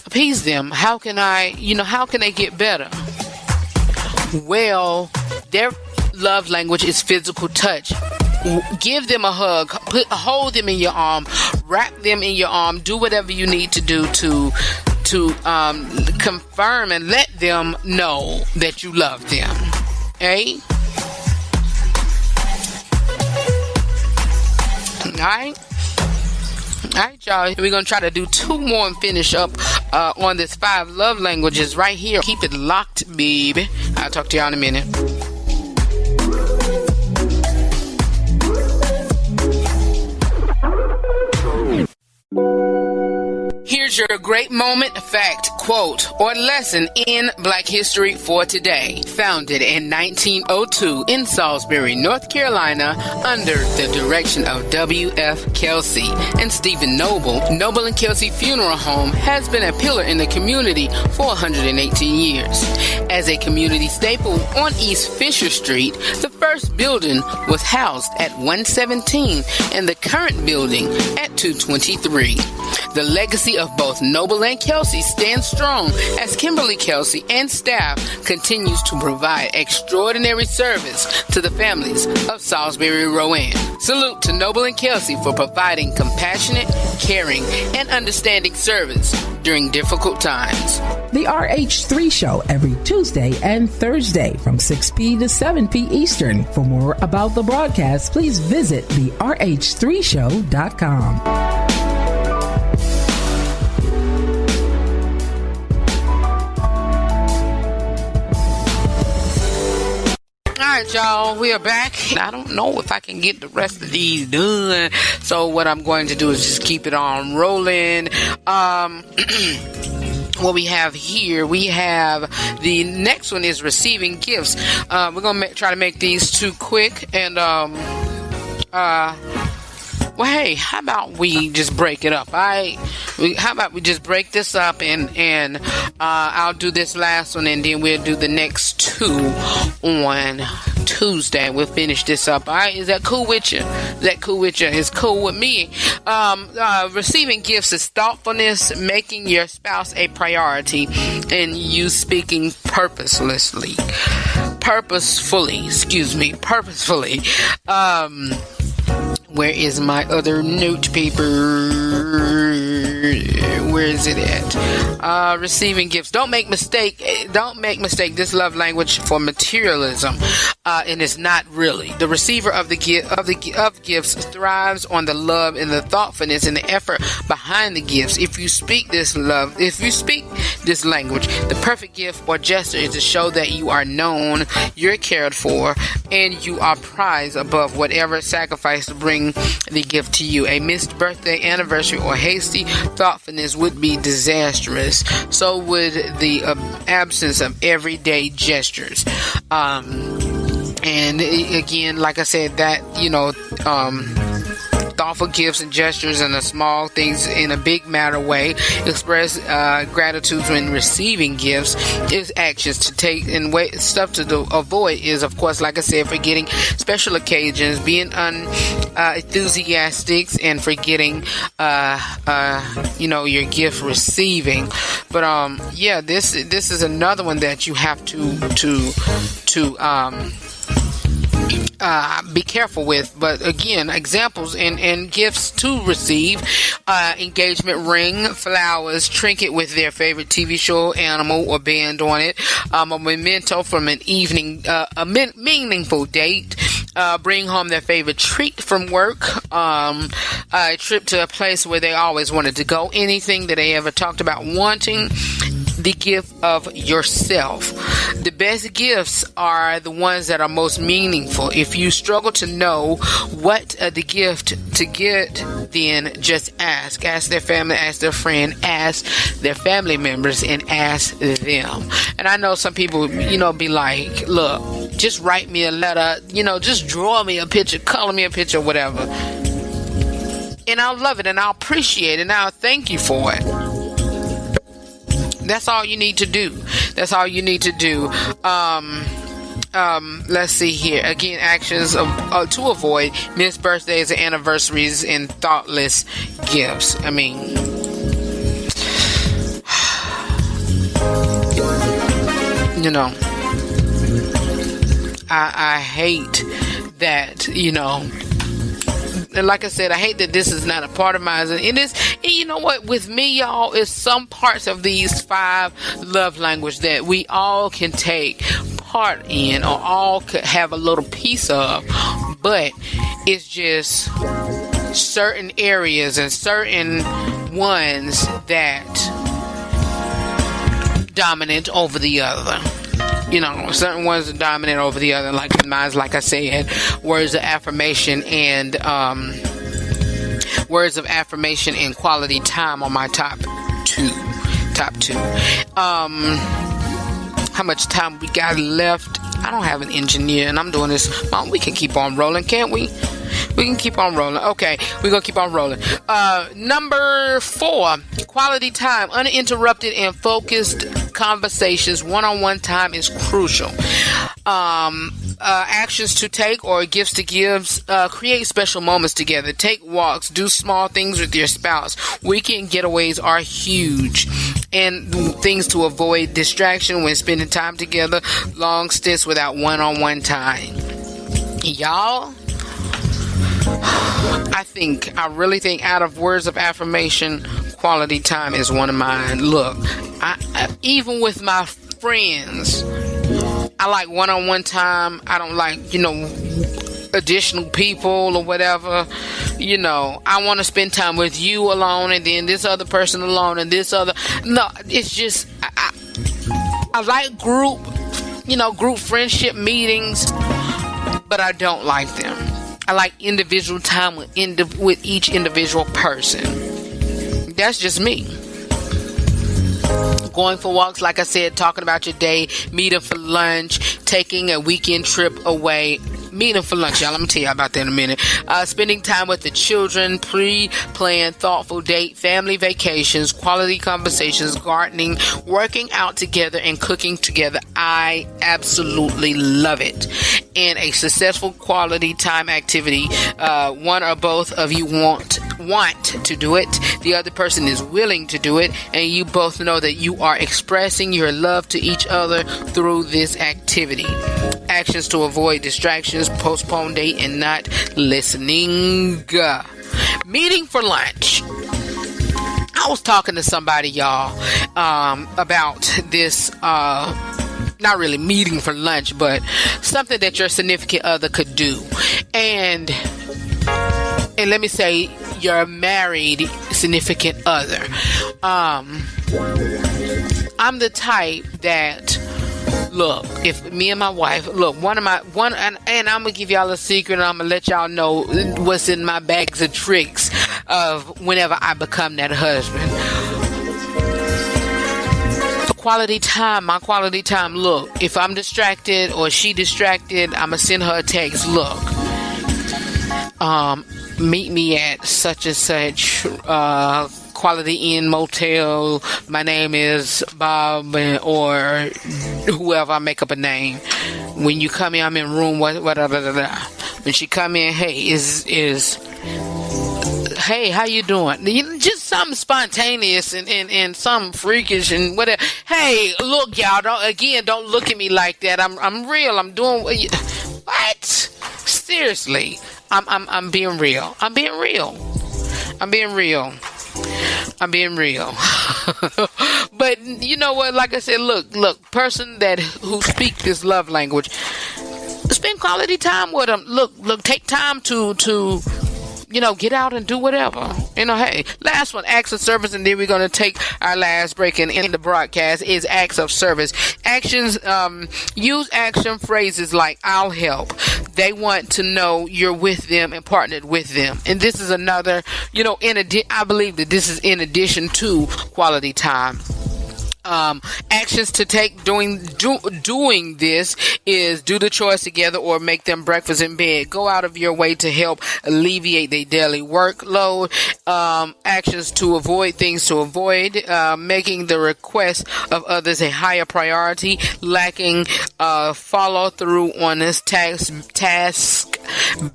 appease them? How can I, how can they get better? Well, their love language is physical touch. Give them a hug, hold them in your arm, wrap them in your arm, do whatever you need to do to confirm and let them know that you love them. Okay? Alright, y'all. We're going to try to do 2 more and finish up on this 5 love languages right here. Keep it locked, baby. I'll talk to y'all in a minute. Here's your great moment, fact, quote, or lesson in Black history for today. Founded in 1902 in Salisbury, North Carolina, under the direction of W.F. Kelsey and Stephen Noble, Noble and Kelsey Funeral Home has been a pillar in the community for 118 years. As a community staple on East Fisher Street, the first building was housed at 117 and the current building at 223. The legacy of both Noble and Kelsey stands strong as Kimberly Kelsey and staff continues to provide extraordinary service to the families of Salisbury Rowan. Salute to Noble and Kelsey for providing compassionate, caring, and understanding service during difficult times. The RH3 Show every Tuesday and Thursday from 6 p to 7 p Eastern. For more about the broadcast, please visit therh3show.com. Alright, y'all, we are back. I don't know if I can get the rest of these done, so what I'm going to do is just keep it on rolling. What we have here, we have the next one is receiving gifts. We're going to try to make these two quick, and well, hey, how about we just break it up? How about we just break this up and I'll do this last one and then we'll do the next two on Tuesday. We'll finish this up. All right, is that cool with you? It's cool with me. Receiving gifts is thoughtfulness, making your spouse a priority, and you speaking purposefully. Where is my other note paper? Where is it at? Receiving gifts. Don't make mistake this love language for materialism, and it's not really. The receiver of gifts thrives on the love and the thoughtfulness and the effort behind the gifts. If you speak this language, the perfect gift or gesture is to show that you are known, you're cared for, and you are prized above whatever sacrifice to bring the gift to you. A missed birthday, anniversary, or hasty thoughtfulness would be disastrous. So would the absence of everyday gestures. And again, like I said, that, thoughtful gifts and gestures and the small things in a big matter way. Express gratitude when receiving gifts. Is actions to take and stuff to avoid is, of course, like I said, forgetting special occasions, being enthusiastic, and forgetting your gift receiving. But this is another one that you have to be careful with. But again, examples and gifts to receive: engagement ring, flowers, trinket with their favorite TV show, animal, or band on it, a memento from an evening, a meaningful date, bring home their favorite treat from work, a trip to a place where they always wanted to go, anything that they ever talked about wanting. The gift of yourself. The best gifts are the ones that are most meaningful. If you struggle to know what the gift to get, then just ask. Ask their family, ask their friend, ask their family members, and ask them. And I know some people, be like, look, just write me a letter, just draw me a picture, color me a picture, whatever. And I'll love it, and I'll appreciate it, and I'll thank you for it. That's all you need to do. Let's see here. Again, actions to avoid missed birthdays and anniversaries and thoughtless gifts. I mean, I hate that, and like I said, I hate that this is not a part of mine. And you know what? With me, y'all, is some parts of these 5 love language that we all can take part in, or all could have a little piece of. But it's just certain areas and certain ones that dominant over the other. Certain ones are dominant over the other. Like mine's, like I said, words of affirmation and quality time on my top top 2. How much time we got left? I don't have an engineer, and I'm doing this. We can keep on rolling, can't we? We can keep on rolling. Okay, we're going to keep on rolling. Number 4, quality time. Uninterrupted and focused conversations. One-on-one time is crucial. Actions to take or gifts to give. Create special moments together. Take walks. Do small things with your spouse. Weekend getaways are huge. And things to avoid distraction when spending time together. Long stints without one-on-one time. Y'all, I really think out of words of affirmation, quality time is one of mine. Look, I even with my friends, I like one-on-one time. I don't like, additional people or whatever. I want to spend time with you alone and then this other person alone and this other. No, it's just, I like group friendship meetings, but I don't like them. I like individual time with each individual person. That's just me. Going for walks, like I said, talking about your day, meeting for lunch, taking a weekend trip away. Meeting for lunch, y'all. I'm going to tell you about that in a minute. Spending time with the children, pre-planned, thoughtful date, family vacations, quality conversations, gardening, working out together, and cooking together. I absolutely love it. And a successful quality time activity, one or both of you want to do it. The other person is willing to do it. And you both know that you are expressing your love to each other through this activity. Actions to avoid distractions, postpone date, and not listening. Meeting for lunch. I was talking to somebody, y'all, about this, not really meeting for lunch, but something that your significant other could do. And let me say, your married significant other. I'm the type that, look, if me and my wife, look, and I'm gonna give y'all a secret, and I'm gonna let y'all know what's in my bags of tricks of whenever I become that husband. My quality time, look, if I'm distracted or she distracted, I'm gonna send her a text, look, meet me at such and such, Quality Inn Motel. My name is Bob, or whoever. I make up a name. When you come in, I'm in room when she come in, hey, hey, how you doing? Just something spontaneous and something freakish and whatever. Hey, look, y'all, don't look at me like that. I'm real. I'm doing what? Seriously, I'm being real. I'm being real. But you know what? Like I said, look, person who speak this love language, spend quality time with them. Look, take time to get out and do whatever. Hey, last one, acts of service, and then we're going to take our last break in the broadcast is acts of service. Actions, use action phrases like I'll help. They want to know you're with them and partnered with them. And this is another, I believe that this is in addition to quality time. Actions to take doing this is do the chores together or make them breakfast in bed. Go out of your way to help alleviate their daily workload. Actions to avoid things to avoid. Making the request of others a higher priority. Lacking follow through on this task,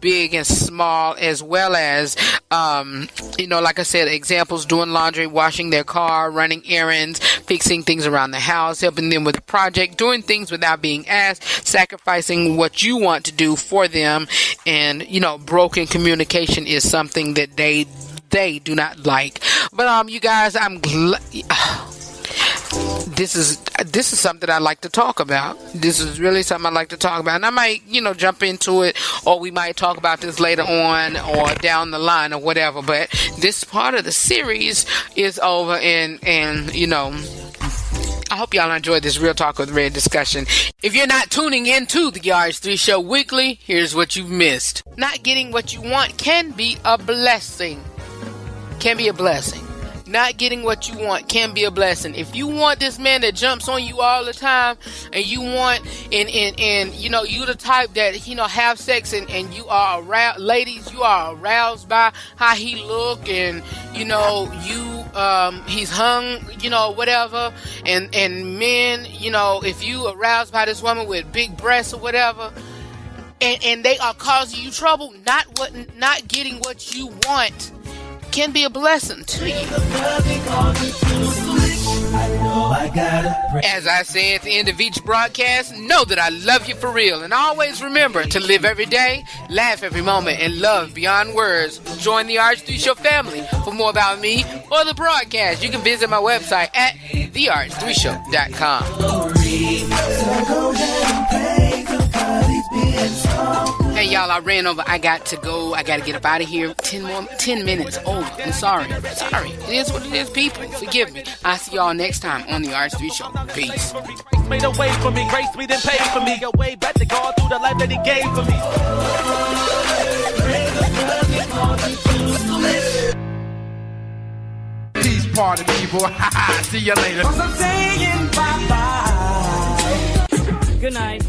big and small, as well as like I said, examples: doing laundry, washing their car, running errands, fixing things around the house, helping them with a project, doing things without being asked, sacrificing what you want to do for them. And broken communication is something that they do not like. But you guys, I'm glad. This is something I like to talk about. This is really something I like to talk about, and I might jump into it, or we might talk about this later on or down the line or whatever. But this part of the series is over, and I hope y'all enjoyed this Real Talk with Red discussion. If you're not tuning into the RH3 Show weekly, here's what you've missed. Not getting what you want can be a blessing. not getting what you want can be a blessing. If you want this man that jumps on you all the time, and you want, and you know, you the type that, you know, have sex and you are aroused, ladies, you are aroused by how he look, and you know, he's hung, you know, whatever, and men, you know, if you aroused by this woman with big breasts or whatever, and they are causing you trouble, not getting what you want can be a blessing to you. As I say at the end of each broadcast, know that I love you for real, and always remember to live every day, laugh every moment, and love beyond words. Join the RH3 Show family. For more about me or the broadcast, you can visit my website at therh3show.com. Hey y'all, I ran over. I got to go. I got to get up out of here. 10 minutes over. I'm sorry. It is what it is, people. Forgive me. I'll see y'all next time on the RH3 Show. Peace. Made a way for me, grace me, then paid for me. Go way back to God through the life that He gave for me. Peace, party people. See you later. I'm saying bye-bye. Good night.